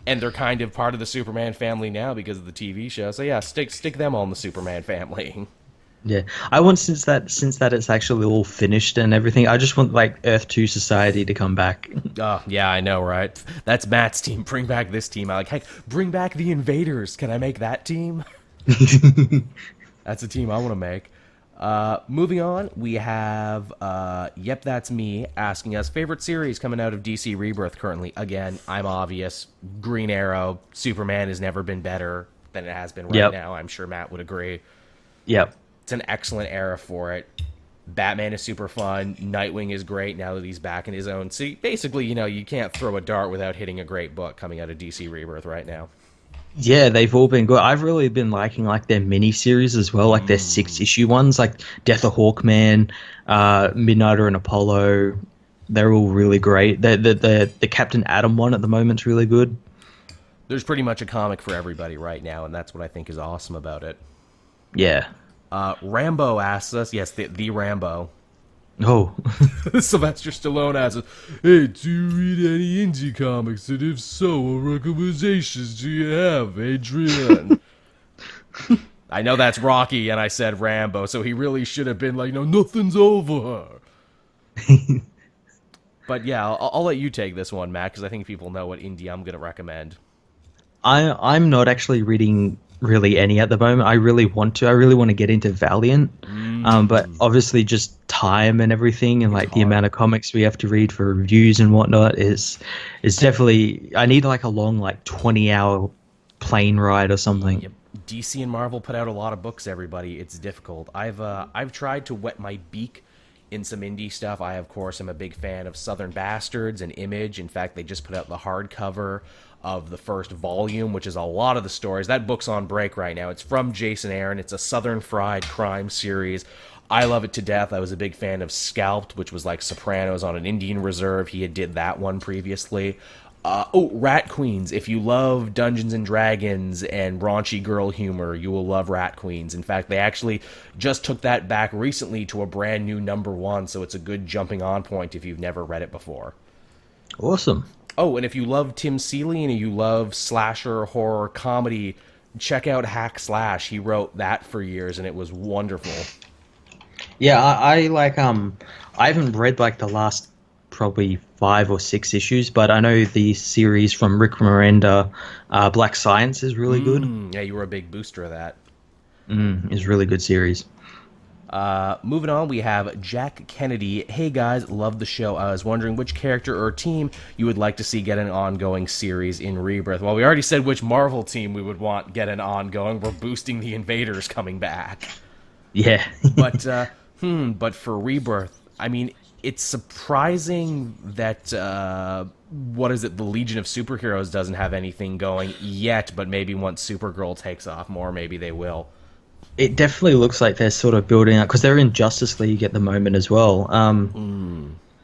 And they're kind of part of the Superman family now because of the TV show. So yeah, stick them on the Superman family. Yeah, I want since that it's actually all finished and everything. I just want like Earth 2 Society to come back. Oh, yeah, I know, right? That's Matt's team. Bring back this team. I like, heck, bring back the Invaders. Can I make that team? That's a team I want to make. Moving on, we have Yep, That's Me asking us favorite series coming out of DC Rebirth currently. Again, I'm obvious. Green Arrow, Superman has never been better than it has been right now. I'm sure Matt would agree. Yep. It's an excellent era for it. Batman is super fun. Nightwing is great now that he's back in his own. See, basically, you can't throw a dart without hitting a great book coming out of DC Rebirth right now. Yeah, they've all been good. I've really been liking like their mini series as well, like their 6-issue ones, like Death of Hawkman, Midnighter and Apollo. They're all really great. The Captain Atom one at the moment's really good. There's pretty much a comic for everybody right now, and that's what I think is awesome about it. Yeah. Rambo asks us, yes, the Rambo. Oh. Sylvester Stallone asks us, hey, do you read any indie comics? And if so, what recommendations do you have, Adrian? I know that's Rocky, and I said Rambo, so he really should have been like, nothing's over. But yeah, I'll let you take this one, Matt, because I think people know what indie I'm going to recommend. I'm not actually reading really any at the moment. I really want to. I really want to get into Valiant, but obviously just time and everything, and like the amount of comics we have to read for reviews and whatnot is definitely. I need like a long 20-hour plane ride or something. Yep. DC and Marvel put out a lot of books. Everybody, it's difficult. I've tried to wet my beak in some indie stuff. I, of course, am a big fan of Southern Bastards and Image. In fact, they just put out the hardcover of the first volume, which is a lot of the stories. That book's on break right now. It's from Jason Aaron. It's a Southern Fried crime series. I love it to death. I was a big fan of Scalped, which was like Sopranos on an Indian reserve. He had did that one previously. Rat Queens. If you love Dungeons and Dragons and raunchy girl humor, you will love Rat Queens. In fact, they actually just took that back recently to a brand new #1, so it's a good jumping on point if you've never read it before. Awesome. Oh, and if you love Tim Seeley and you love slasher, horror, comedy, check out Hack Slash. He wrote that for years, and it was wonderful. Yeah, I like I haven't read like the last probably 5 or 6 issues, but I know the series from Rick Miranda, Black Science is really good. Yeah, you were a big booster of that. It's a really good series. Moving on, we have Jack Kennedy. Hey guys, love the show. I was wondering which character or team you would like to see get an ongoing series in Rebirth. Well, we already said which Marvel team we would want get an ongoing. We're boosting the Invaders coming back. Yeah. But for Rebirth, I mean, it's surprising that the Legion of Superheroes doesn't have anything going yet, but maybe once Supergirl takes off more, maybe they will. It definitely looks like they're sort of building up, because they're in Justice League at the moment as well.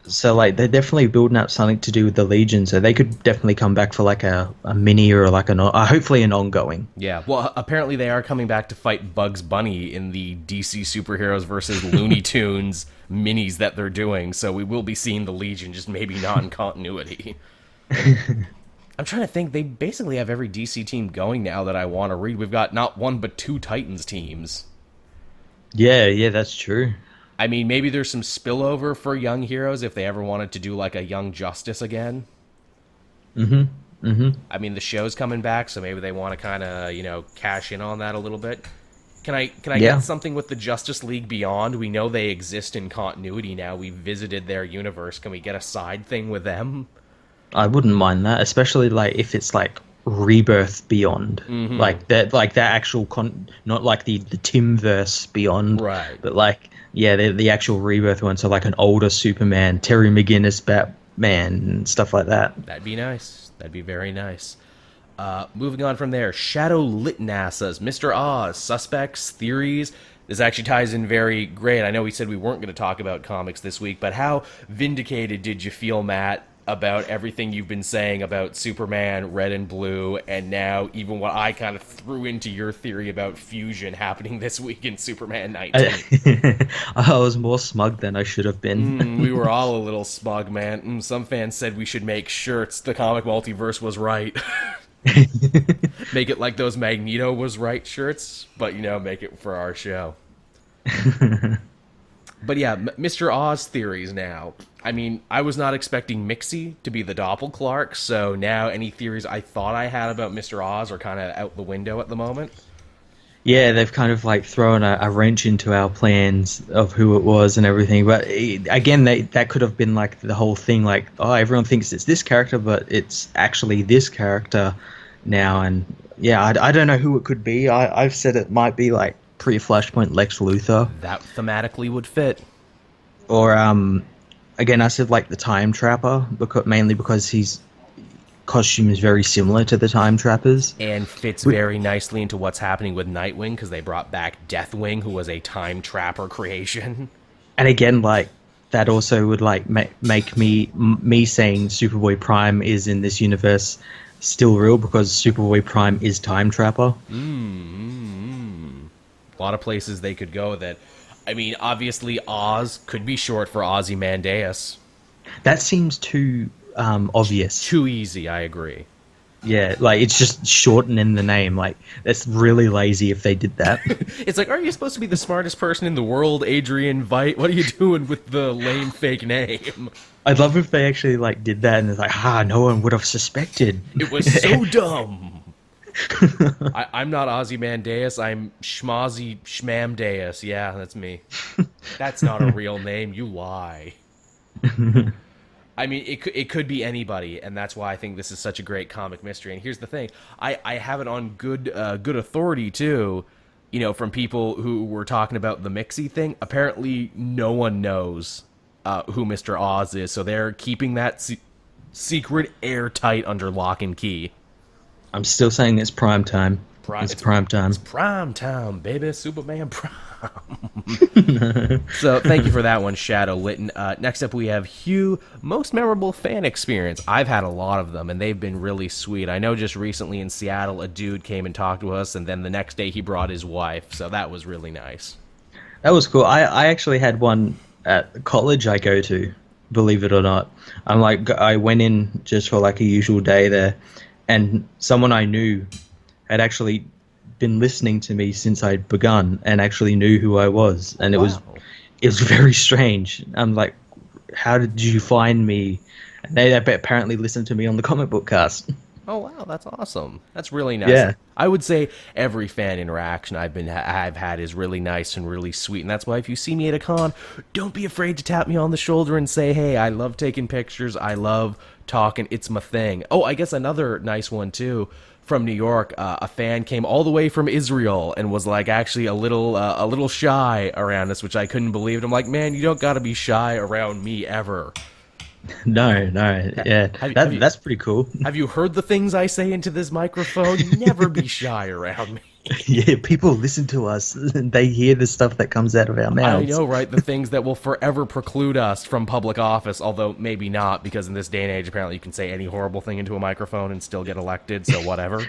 So like they're definitely building up something to do with the Legion, so they could definitely come back for like a mini or like hopefully an ongoing. Yeah, well, apparently they are coming back to fight Bugs Bunny in the DC Superheroes versus Looney Tunes minis that they're doing, so we will be seeing the Legion, just maybe not in continuity. I'm trying to think. They basically have every DC team going now that I want to read. We've got not one but 2 Titans teams. Yeah, that's true. I mean, maybe there's some spillover for Young Heroes if they ever wanted to do like a Young Justice again. I mean, the show's coming back, so maybe they want to kind of, cash in on that a little bit. Can I get something with the Justice League Beyond? We know they exist in continuity now. We've visited their universe. Can we get a side thing with them? I wouldn't mind that, especially like if it's like Rebirth Beyond, like that actual not like the Timverse Beyond, Right. but like yeah, the actual Rebirth one. So like an older Superman, Terry McGinnis Batman, and stuff like that. That'd be nice. That'd be very nice. Moving on from there, Shadow Litnassa's Mr. Oz, suspects, theories. This actually ties in very great. I know we said we weren't going to talk about comics this week, but how vindicated did you feel, Matt, about everything you've been saying about Superman, Red and Blue, and now even what I kind of threw into your theory about fusion happening this week in Superman 19? I was more smug than I should have been. We were all a little smug, man. Some fans said we should make shirts. The comic multiverse was right. Make it like those Magneto was right shirts, but make it for our show. But yeah, Mr. Oz theories now. I mean, I was not expecting Mixie to be the Doppel-Clark, so now any theories I thought I had about Mr. Oz are kind of out the window at the moment. Yeah, they've kind of like thrown a wrench into our plans of who it was and everything. But again, that could have been like the whole thing, like, oh, everyone thinks it's this character, but it's actually this character now. And yeah, I don't know who it could be. I've said it might be like pre-Flashpoint Lex Luthor. That thematically would fit. Or, again, I said like the Time Trapper, mainly because his costume is very similar to the Time Trappers. And fits very nicely into what's happening with Nightwing, because they brought back Deathwing, who was a Time Trapper creation. And again, like, that also would like make me saying Superboy Prime is in this universe still real, because Superboy Prime is Time Trapper. A lot of places they could go with it. I mean, obviously Oz could be short for Ozymandias. That seems too obvious. Too easy, I agree. Yeah, like, it's just shortening the name. Like, that's really lazy if they did that. It's like, aren't you supposed to be the smartest person in the world, Adrian Veidt? What are you doing with the lame fake name? I'd love if they actually like did that and it's like, no one would have suspected. It was so dumb. I'm not Ozymandias, I'm Schmozzy Schmamdeus. Yeah, that's me. That's not a real name, you lie. I mean, it could be anybody, and that's why I think this is such a great comic mystery. And here's the thing, I have it on good authority, too, from people who were talking about the Mixie thing. Apparently, no one knows who Mr. Oz is, so they're keeping that secret airtight under lock and key. I'm still saying it's prime time. It's prime time. It's prime time, baby. Superman Prime. So thank you for that one, Shadow Litton. Next up we have Hugh. Most memorable fan experience. I've had a lot of them, and they've been really sweet. I know just recently in Seattle, a dude came and talked to us, and then the next day he brought his wife. So that was really nice. That was cool. I actually had one at the college I go to, believe it or not. I went in just for like a usual day there, and someone I knew had actually been listening to me since I'd begun and actually knew who I was. And it was very strange. I'm like, how did you find me? And they apparently listened to me on the comic book cast. Oh wow, that's awesome. That's really nice. Yeah. I would say every fan interaction I've had is really nice and really sweet, and that's why if you see me at a con, don't be afraid to tap me on the shoulder and say, "Hey, I love taking pictures. I love talking. It's my thing." Oh, I guess another nice one too from New York. A fan came all the way from Israel and was like actually a little shy around us, which I couldn't believe. And I'm like, man, you don't got to be shy around me ever. No, yeah, that's pretty cool. Have you heard the things I say into this microphone? Never be shy around me. Yeah, people listen to us, and they hear the stuff that comes out of our mouths. I know, right? The things that will forever preclude us from public office, although maybe not, because in this day and age, apparently you can say any horrible thing into a microphone and still get elected, so whatever.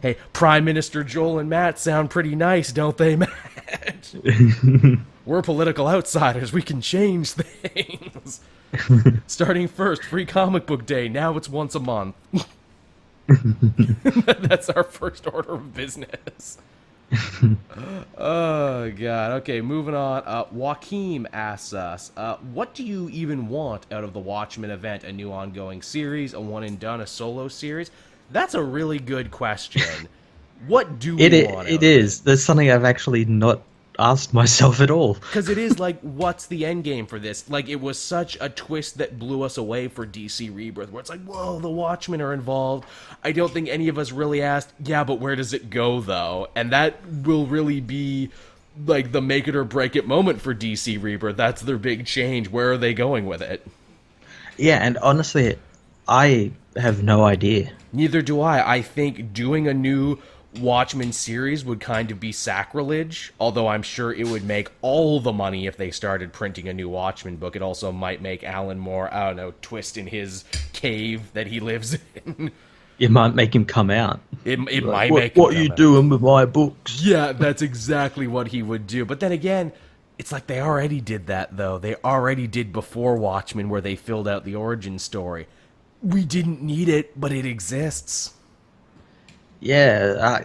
Hey, Prime Minister Joel and Matt sound pretty nice, don't they, Matt? We're political outsiders. We can change things. Starting first, Free Comic Book Day. Now it's once a month. That's our first order of business. Oh, God. Okay, moving on. Joaquin asks us, what do you even want out of the Watchmen event? A new ongoing series, a one-and-done, a solo series? That's a really good question. What do we want? It is. There's something I've actually not asked myself at all. Because it is like, what's the end game for this? Like, it was such a twist that blew us away for DC Rebirth, where it's like, whoa, the Watchmen are involved. I don't think any of us really asked, yeah, but where does it go, though? And that will really be, like, the make it or break it moment for DC Rebirth. That's their big change. Where are they going with it? Yeah, and honestly, I have no idea. Neither do I. I think doing a new Watchmen series would kind of be sacrilege, although I'm sure it would make all the money if they started printing a new Watchmen book. It also might make Alan Moore, I don't know, twist in his cave that he lives in. It might make him come out. It Like, might make him what are come you out. doing with my books? Yeah, that's exactly what he would do. But then again, it's like they already did that, though. They already did before Watchmen, where they filled out the origin story. We didn't need it, but it exists. Yeah,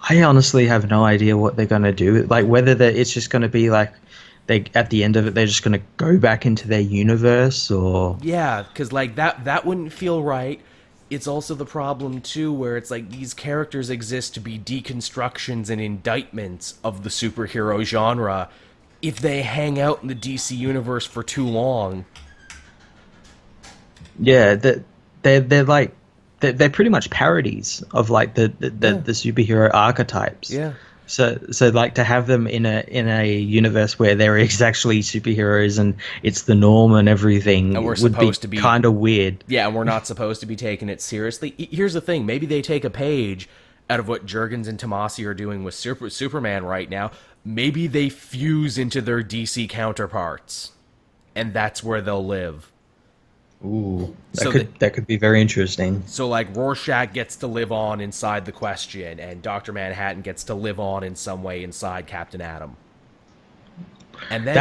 I honestly have no idea what they're going to do. Like, whether it's just going to be like, they at the end of it, they're just going to go back into their universe, or... Yeah, because like that wouldn't feel right. It's also the problem, too, where it's like these characters exist to be deconstructions and indictments of the superhero genre. If they hang out in the DC universe for too long... Yeah, they're like... They're pretty much parodies of like the superhero archetypes. Yeah. So like to have them in a universe where they're actually superheroes and it's the norm and everything And we're would supposed be to be kind of weird. Yeah, and we're not supposed to be taking it seriously. Here's the thing. Maybe they take a page out of what Jurgens and Tomasi are doing with Superman right now. Maybe they fuse into their DC counterparts. And that's where they'll live. Ooh, So that could be very interesting. So, like, Rorschach gets to live on inside the Question, and Dr. Manhattan gets to live on in some way inside Captain Atom. And then...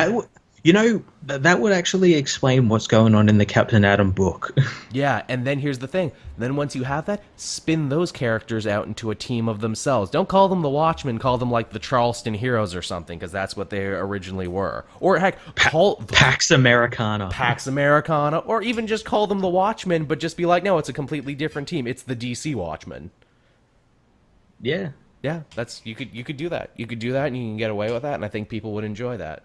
that would actually explain what's going on in the Captain Atom book. Yeah, and then here's the thing. Then once you have that, spin those characters out into a team of themselves. Don't call them the Watchmen, call them like the Charleston Heroes or something, because that's what they originally were. Or heck, call... Pax Americana. Pax Americana, or even just call them the Watchmen, but just be like, no, it's a completely different team. It's the DC Watchmen. Yeah. Yeah, that's you could do that. You could do that, and you can get away with that, and I think people would enjoy that.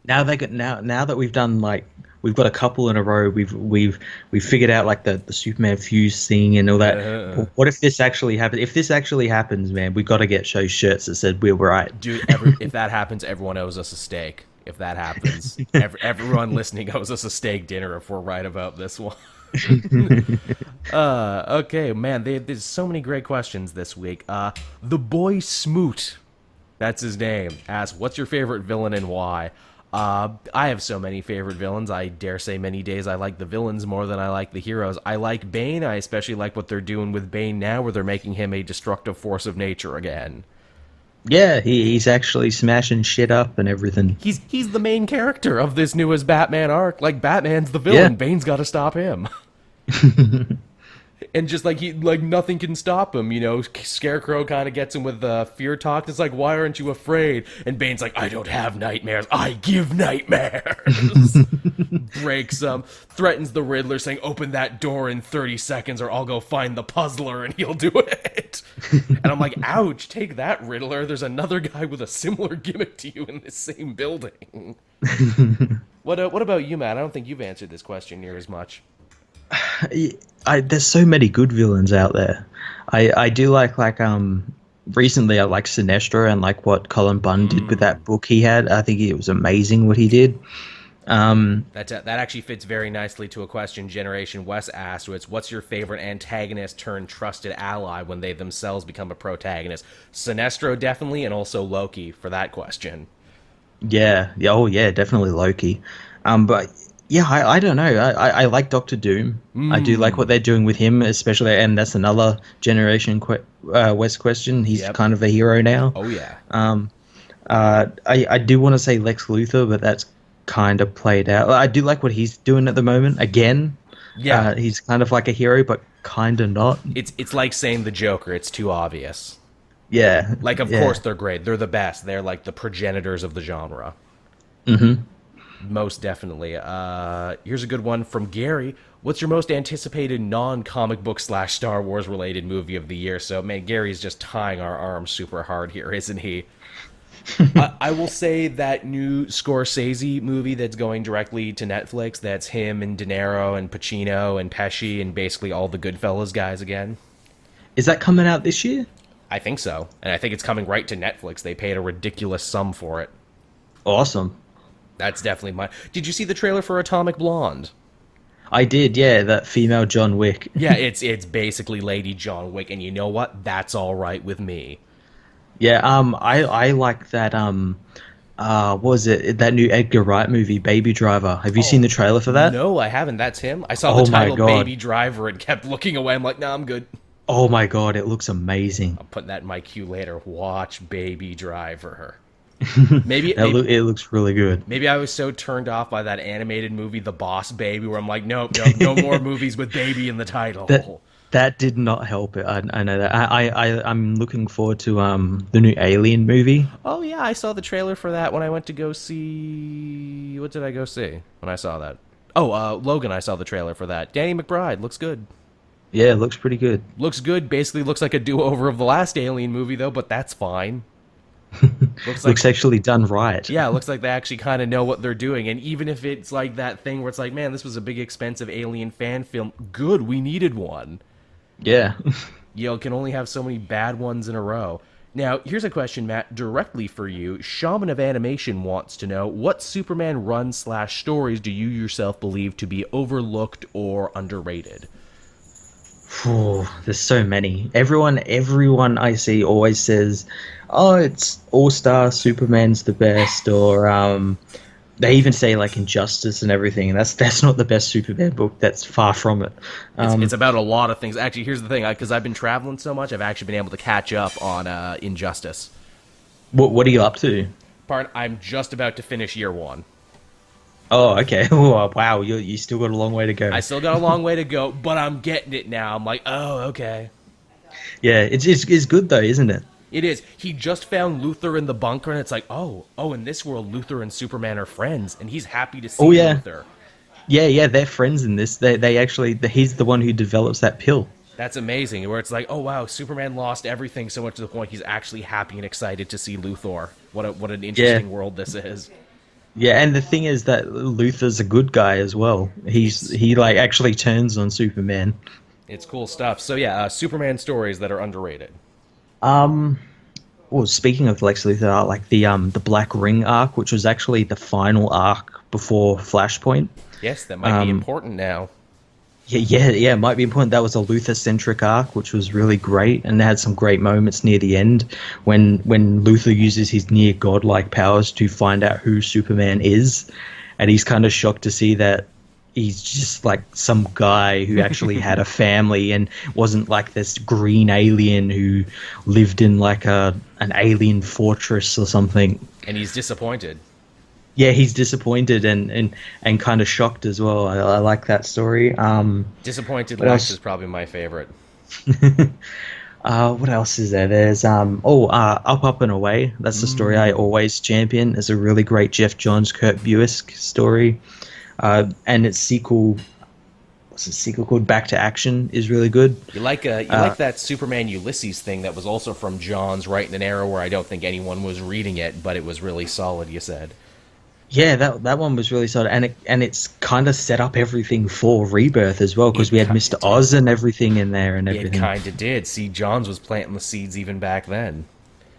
Now that we've done, like, we've got a couple in a row, we've figured out like the Superman fuse thing and all that. What if this actually happens? If this actually happens, man, we got to get show shirts that said we're right. Dude, if that happens, everyone owes us a steak. If that happens, everyone listening owes us a steak dinner if we're right about this one. Okay, man, there's so many great questions this week. The boy Smoot, that's his name, asks, what's your favorite villain and why? I have so many favorite villains. I dare say many days I like the villains more than I like the heroes. I like Bane. I especially like what they're doing with Bane now, where they're making him a destructive force of nature again. Yeah, he's actually smashing shit up and everything. He's the main character of this newest Batman arc. Like, Batman's the villain. Yeah. Bane's got to stop him. And just like nothing can stop him, you know. Scarecrow kind of gets him with fear talk. It's like, why aren't you afraid? And Bane's like, I don't have nightmares. I give nightmares. Breaks him, threatens the Riddler, saying, open that door in 30 seconds or I'll go find the puzzler and he'll do it. And I'm like, ouch, take that, Riddler. There's another guy with a similar gimmick to you in this same building. What about you, Matt? I don't think you've answered this question near as much. There's so many good villains out there. I do like recently I like Sinestro and like what Colin Bunn did with that book he had. I think it was amazing what he did. That actually fits very nicely to a question Generation West asked, which what's your favorite antagonist turned trusted ally when they themselves become a protagonist? Sinestro definitely, and also Loki for that question. Yeah, oh yeah, definitely Loki. But yeah, I don't know. I like Doctor Doom. I do like what they're doing with him, especially, and that's another Generation West question. He's kind of a hero now. Oh yeah. I do want to say Lex Luthor, but that's kind of played out. I do like what he's doing at the moment. Again, Yeah. he's kind of like a hero, but kind of not. It's like saying the Joker. It's too obvious. Yeah. Like, of course they're great. They're the best. They're like the progenitors of the genre. Mm-hmm. Most definitely. Here's a good one from Gary. What's your most anticipated non-comic book / Star Wars related movie of the year? So, man, Gary's just tying our arms super hard here, isn't he? I will say that new Scorsese movie that's going directly to Netflix, that's him and De Niro and Pacino and Pesci and basically all the Goodfellas guys again. Is that coming out this year? I think so. And I think it's coming right to Netflix. They paid a ridiculous sum for it. Awesome. That's definitely my... Did you see the trailer for Atomic Blonde? I did, yeah, that female John Wick. Yeah, it's basically Lady John Wick, and you know what? That's all right with me. Yeah, I like that, what was it, that new Edgar Wright movie, Baby Driver. Have you seen the trailer for that? No, I haven't. That's him. I saw Oh the my title God. Baby Driver and kept looking away. I'm like, nah, I'm good. Oh my god, it looks amazing. I'm putting that in my queue later. Watch Baby Driver. Maybe, It looks really good. maybe I was so turned off by that animated movie, The Boss Baby, where I'm like, nope, no more movies with baby in the title. That did not help it. I know that. I'm looking forward to the new Alien movie. Oh yeah, I saw the trailer for that when I went to go see. What did I go see when I saw that? Oh, Logan. I saw the trailer for that. Danny McBride looks good. Yeah, it looks pretty good. Looks good. Basically, looks like a do-over of the last Alien movie, though. But that's fine. Looks actually done right. Yeah, it looks like they actually kind of know what they're doing. And even if it's like that thing where it's like, man, this was a big, expensive Alien fan film. Good, we needed one. Yeah. You can only have so many bad ones in a row. Now, here's a question, Matt, directly for you. Shaman of Animation wants to know, what Superman run/stories do you yourself believe to be overlooked or underrated? There's so many. Everyone I see always says, "Oh, it's All-Star Superman's the best," or they even say like Injustice and everything. And that's not the best Superman book. That's far from it. It's about a lot of things. Actually, here's the thing: because I've been traveling so much, I've actually been able to catch up on Injustice. What are you up to? I'm just about to finish year one. Oh, okay. Oh, wow, you still got a long way to go. I still got a long way to go, but I'm getting it now. I'm like, oh, okay. Yeah, it's good though, isn't it? It is. He just found Luthor in the bunker, and it's like, oh, in this world, Luthor and Superman are friends, and he's happy to see Luthor. Yeah, they're friends in this. They actually, he's the one who develops that pill. That's amazing. Where it's like, oh wow, Superman lost everything so much to the point he's actually happy and excited to see Luthor. What an interesting world this is. Yeah, and the thing is that Luthor's a good guy as well. He like actually turns on Superman. It's cool stuff. So yeah, Superman stories that are underrated. Well, speaking of Lex Luthor, I like the Black Ring arc, which was actually the final arc before Flashpoint. Yes, that might be important now. Yeah, it might be important. That was a Luthor-centric arc, which was really great, and it had some great moments near the end when Luthor uses his near godlike powers to find out who Superman is, and he's kind of shocked to see that he's just like some guy who actually had a family and wasn't like this green alien who lived in like an alien fortress or something. And he's disappointed. Yeah, he's disappointed and kind of shocked as well. I like that story. Disappointed Lex is probably my favorite. What else is there? There's Up and Away. That's the story I always champion. It's a really great Jeff Johns, Kurt Busiek story. And its sequel, what's the sequel called? Back to Action is really good. You like that Superman Ulysses thing that was also from Johns, right in an era where I don't think anyone was reading it, but it was really solid. You said. Yeah, that one was really solid, and it's kind of set up everything for Rebirth as well, because we had Mr. Oz and everything in there and everything. It kind of did. See, Johns was planting the seeds even back then.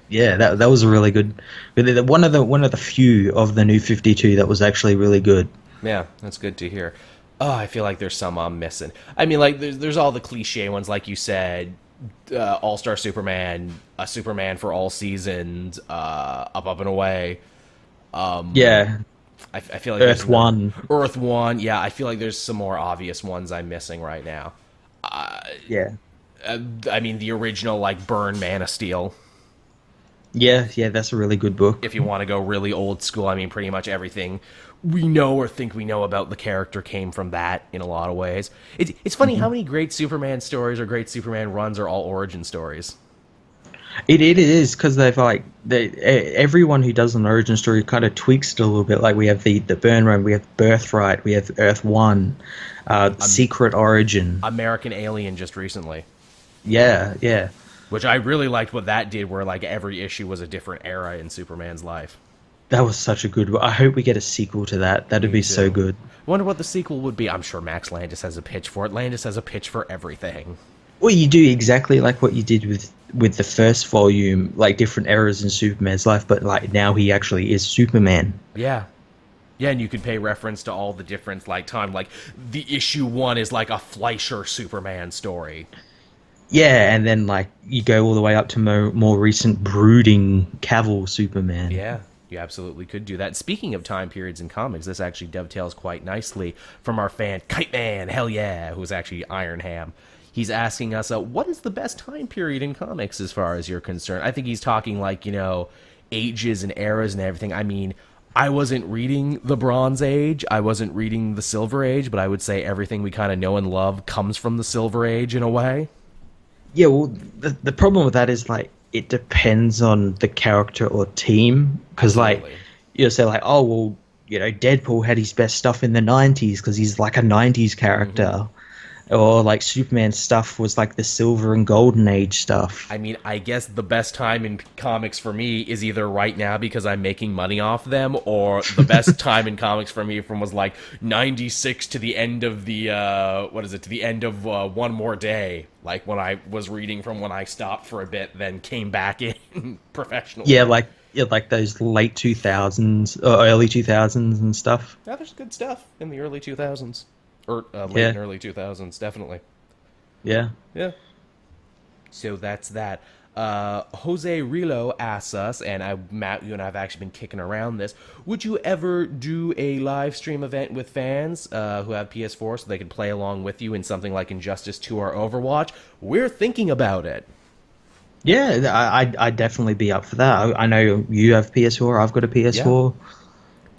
Yeah, that was a really good. One of the few of the New 52 that was actually really good. Yeah, that's good to hear. Oh, I feel like there's some I'm missing. I mean, like there's all the cliche ones, like you said, All-Star Superman, a Superman for all seasons, Up and Away. Yeah, I feel like Earth One. Yeah, I feel like there's some more obvious ones I'm missing right now. Yeah. I mean, the original like Byrne Man of Steel. Yeah, that's a really good book. If you want to go really old school, I mean, pretty much everything we know or think we know about the character came from that in a lot of ways. It's funny how many great Superman stories or great Superman runs are all origin stories. It is, because everyone who does an origin story kind of tweaks it a little bit. Like we have the Byrne run, we have Birthright, we have Earth One, Secret Origin, American Alien just recently. Yeah. Which I really liked what that did, where like every issue was a different era in Superman's life. That was such a good one. I hope we get a sequel to that. That'd Me be so too. good. Wonder what the sequel would be. I'm sure Max Landis has a pitch for it. Landis has a pitch for everything. Well, you do exactly like what you did with the first volume, like different eras in Superman's life, but like now he actually is Superman. Yeah. Yeah, and you could pay reference to all the different like time. Like the issue 1 is like a Fleischer Superman story. Yeah, and then like you go all the way up to more recent brooding Cavill Superman. Yeah, you absolutely could do that. Speaking of time periods in comics, this actually dovetails quite nicely from our fan Kite Man, hell yeah, who's actually Iron Ham. He's asking us, what is the best time period in comics as far as you're concerned? I think he's talking like, ages and eras and everything. I mean, I wasn't reading the Bronze Age. I wasn't reading the Silver Age, but I would say everything we kind of know and love comes from the Silver Age in a way. Yeah, well, the problem with that is like it depends on the character or team, because like you'll say like, oh well, Deadpool had his best stuff in the '90s because he's like a '90s character. Mm-hmm. Or like Superman stuff was like the Silver and Golden Age stuff. I mean, I guess the best time in comics for me is either right now because I'm making money off them, or the best time in comics for me was like 96 to the end of the, to the end of One More Day. Like when I was reading from when I stopped for a bit, then came back in professionally. Yeah, like those late 2000s or early 2000s and stuff. Yeah, there's good stuff in the early 2000s. Or late and early 2000s, definitely. Yeah. Yeah. So that's that. Jose Rilo asks us, and Matt, you and I have actually been kicking around this, would you ever do a live stream event with fans who have PS4 so they could play along with you in something like Injustice 2 or Overwatch? We're thinking about it. Yeah, I'd definitely be up for that. I know you have PS4, I've got a PS4. Yeah.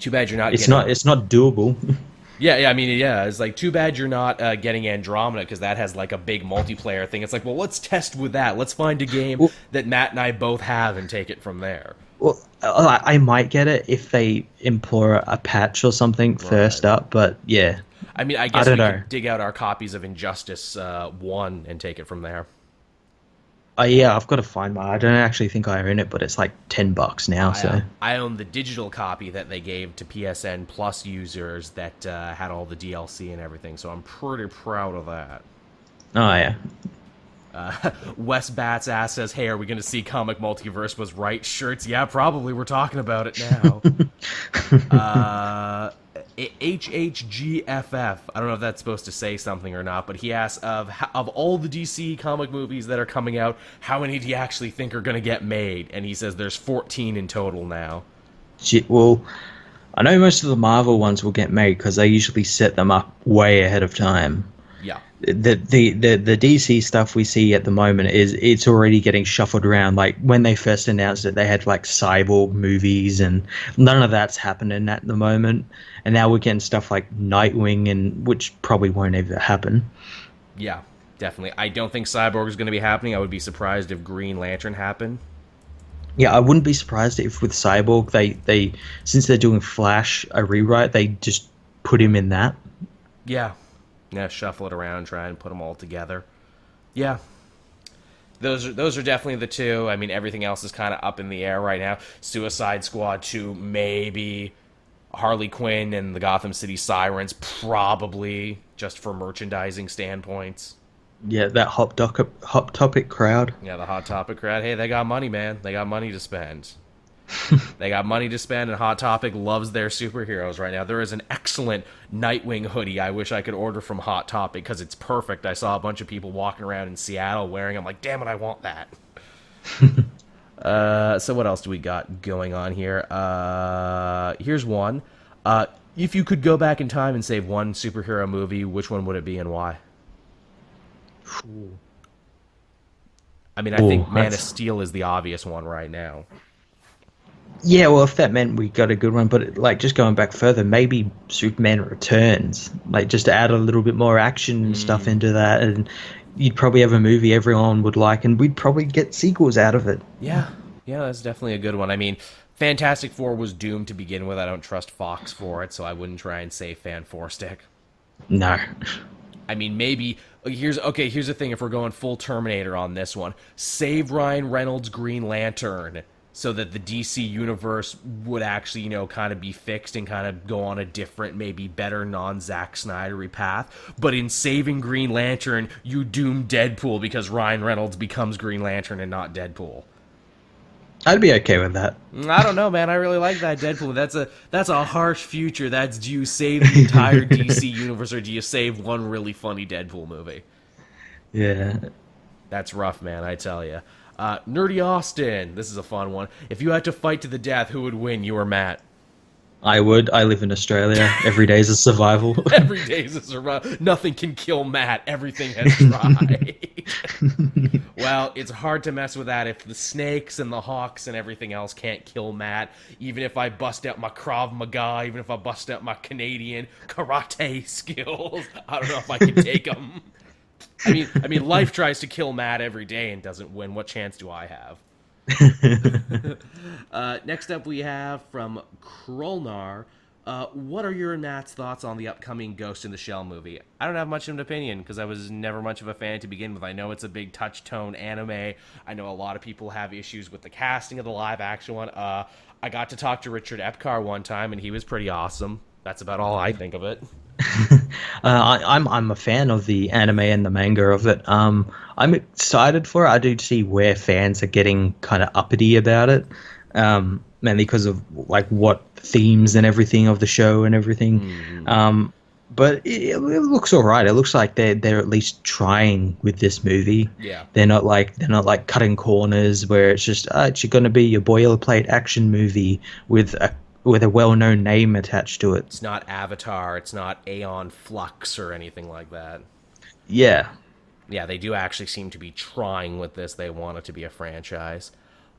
Too bad you're not It's not doable. Yeah, I mean, it's like too bad you're not getting Andromeda, because that has like a big multiplayer thing. It's like, well, let's test with that. Let's find a game that Matt and I both have and take it from there. Well, I might get it if they implore a patch or something first up, but yeah. I mean, I guess we could dig out our copies of Injustice 1 and take it from there. Yeah, I've got to find mine. I don't actually think I own it, but it's like $10 now. I own the digital copy that they gave to PSN Plus users that had all the DLC and everything, so I'm pretty proud of that. Oh, yeah. Wes Batts asks us, hey, are we going to see Comic Multiverse was right shirts? Yeah, probably. We're talking about it now. HHGFF. I don't know if that's supposed to say something or not, but he asks, of all the DC comic movies that are coming out, how many do you actually think are going to get made? And he says there's 14 in total now. Well, I know most of the Marvel ones will get made because they usually set them up way ahead of time. Yeah. The DC stuff we see at the moment it's already getting shuffled around. Like when they first announced it, they had like Cyborg movies, and none of that's happening at the moment. And now we're getting stuff like Nightwing, and which probably won't ever happen. Yeah, definitely. I don't think Cyborg is going to be happening. I would be surprised if Green Lantern happened. Yeah, I wouldn't be surprised if with Cyborg they since they're doing Flash a rewrite, they just put him in that. Yeah. Yeah, shuffle it around, try and put them all together. Yeah. Those are definitely the two. I mean, everything else is kind of up in the air right now. Suicide Squad 2, maybe. Harley Quinn and the Gotham City Sirens, probably, just for merchandising standpoints. Yeah, that Hot Topic crowd. Yeah, the Hot Topic crowd. Hey, they got money, man. They got money to spend. They got money to spend, and Hot Topic loves their superheroes right now. There is an excellent Nightwing hoodie I wish I could order from Hot Topic because it's perfect. I saw a bunch of people walking around in Seattle wearing them. Like, damn it, I want that. So what else do we got going on here? Here's one. If you could go back in time and save one superhero movie, which one would it be and why? I mean, I think Man of Steel is the obvious one right now. Yeah, well, if that meant we got a good one, but like just going back further, maybe Superman Returns, like just add a little bit more action and stuff into that, and you'd probably have a movie everyone would like, and we'd probably get sequels out of it. Yeah, that's definitely a good one. I mean, Fantastic Four was doomed to begin with. I don't trust Fox for it, so I wouldn't try and save Fan Four Stick. No. I mean, maybe here's the thing. If we're going full Terminator on this one, save Ryan Reynolds' Green Lantern so that the DC universe would actually, kind of be fixed and kind of go on a different, maybe better non-Zack Snydery path. But in saving Green Lantern, you doom Deadpool because Ryan Reynolds becomes Green Lantern and not Deadpool. I'd be okay with that. I don't know, man. I really like that Deadpool. That's a harsh future. Do you save the entire DC universe or do you save one really funny Deadpool movie? Yeah. That's rough, man, I tell you. Nerdy Austin, this is a fun one. If you had to fight to the death, who would win, you or Matt? I would. I live in Australia. Every day is a survival. Every day is a survival. Nothing can kill Matt. Everything has tried. Well, it's hard to mess with that if the snakes and the hawks and everything else can't kill Matt. Even if I bust out my Krav Maga, even if I bust out my Canadian karate skills, I don't know if I can take them. I mean, life tries to kill Matt every day and doesn't win. What chance do I have? Next up we have from Krolnar. What are your and Matt's thoughts on the upcoming Ghost in the Shell movie? I don't have much of an opinion because I was never much of a fan to begin with. I know it's a big touch-tone anime. I know a lot of people have issues with the casting of the live-action one. I got to talk to Richard Epcar one time, and he was pretty awesome. That's about all I think of it. I'm a fan of the anime and the manga of it. I'm excited for it. I do see where fans are getting kind of uppity about it, mainly because of like what themes and everything of the show and everything. But it looks all right. It looks like they're at least trying with this movie. Yeah, they're not like cutting corners where it's just it's going to be your boilerplate action movie with a well-known name attached to it. It's not Avatar, it's not Aeon Flux or anything like that. Yeah. Yeah, they do actually seem to be trying with this. They want it to be a franchise.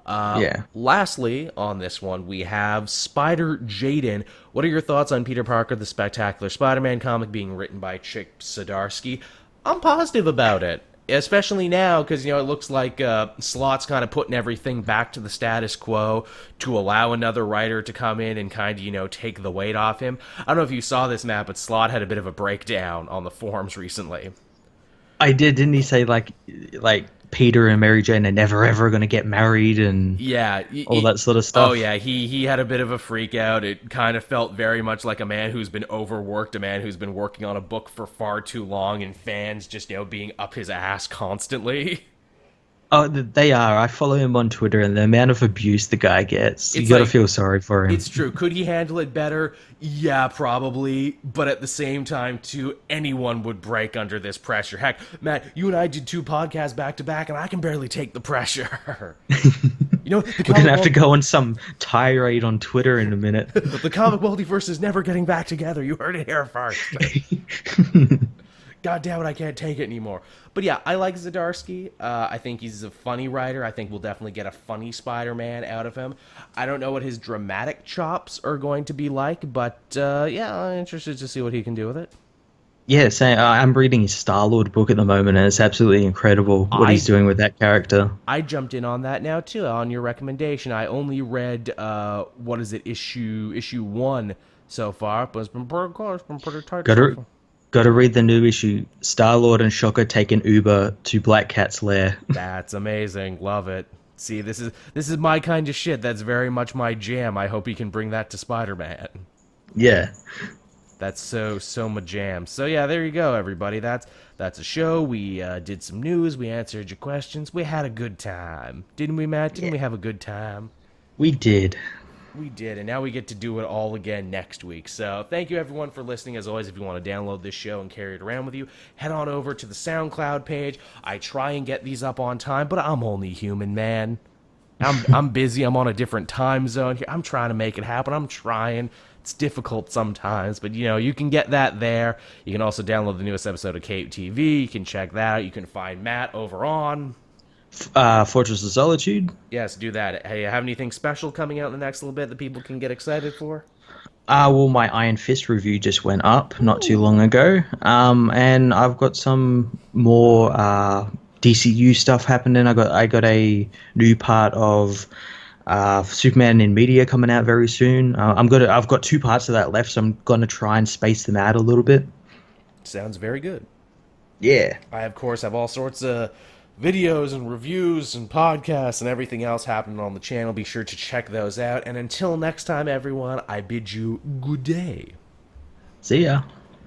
Lastly, on this one, we have Spider Jaden. What are your thoughts on Peter Parker, the Spectacular Spider-Man comic being written by Chip Zdarsky? I'm positive about it. Especially now, because, it looks like Slott's kind of putting everything back to the status quo to allow another writer to come in and kind of, take the weight off him. I don't know if you saw this, Matt, but Slott had a bit of a breakdown on the forums recently. I did, didn't he say, like Peter and Mary Jane are never ever going to get married and all that sort of stuff? Oh, yeah, he had a bit of a freak out. It kind of felt very much like a man who's been overworked, a man who's been working on a book for far too long, and fans just, being up his ass constantly. Oh, they are. I follow him on Twitter, and the amount of abuse the guy gets, you got to feel sorry for him. It's true. Could he handle it better? Yeah, probably. But at the same time, too, anyone would break under this pressure. Heck, Matt, you and I did 2 podcasts back-to-back, and I can barely take the pressure. We're going to have to go on some tirade on Twitter in a minute. The comic multiverse is never getting back together. You heard it here first. God damn it, I can't take it anymore. But yeah, I like Zdarsky. I think he's a funny writer. I think we'll definitely get a funny Spider-Man out of him. I don't know what his dramatic chops are going to be like, but I'm interested to see what he can do with it. Yeah, I'm reading his Star-Lord book at the moment, and it's absolutely incredible what he's doing with that character. I jumped in on that now, too, on your recommendation. I only read, issue 1 so far, but it's been pretty good. It's been pretty tight. Got to read the new issue. Star-Lord and Shocker take an Uber to Black Cat's lair. That's amazing. Love it. See, this is my kind of shit. That's very much my jam. I hope he can bring that to Spider-Man. Yeah. That's so my jam. So yeah, there you go, everybody. That's a show. We did some news. We answered your questions. We had a good time. Didn't we, Matt? Didn't we have a good time? We did. We did, and now we get to do it all again next week. So thank you, everyone, for listening. As always, if you want to download this show and carry it around with you, head on over to the SoundCloud page. I try and get these up on time, but I'm only human, man. I'm busy. I'm on a different time zone here. I'm trying to make it happen. I'm trying. It's difficult sometimes, but, you can get that there. You can also download the newest episode of Cape TV. You can check that out. You can find Matt over on Fortress of Solitude. Yes, do that. Hey, have anything special coming out in the next little bit that people can get excited for? Well, my Iron Fist review just went up not too long ago, and I've got some more DCU stuff happening. I got a new part of Superman in Media coming out very soon. I've got 2 parts of that left, so I'm gonna try and space them out a little bit. Sounds very good. Yeah. I, of course, have all sorts of videos and reviews and podcasts and everything else happening on the channel. Be sure to check those out. And until next time, everyone, I bid you good day. See ya.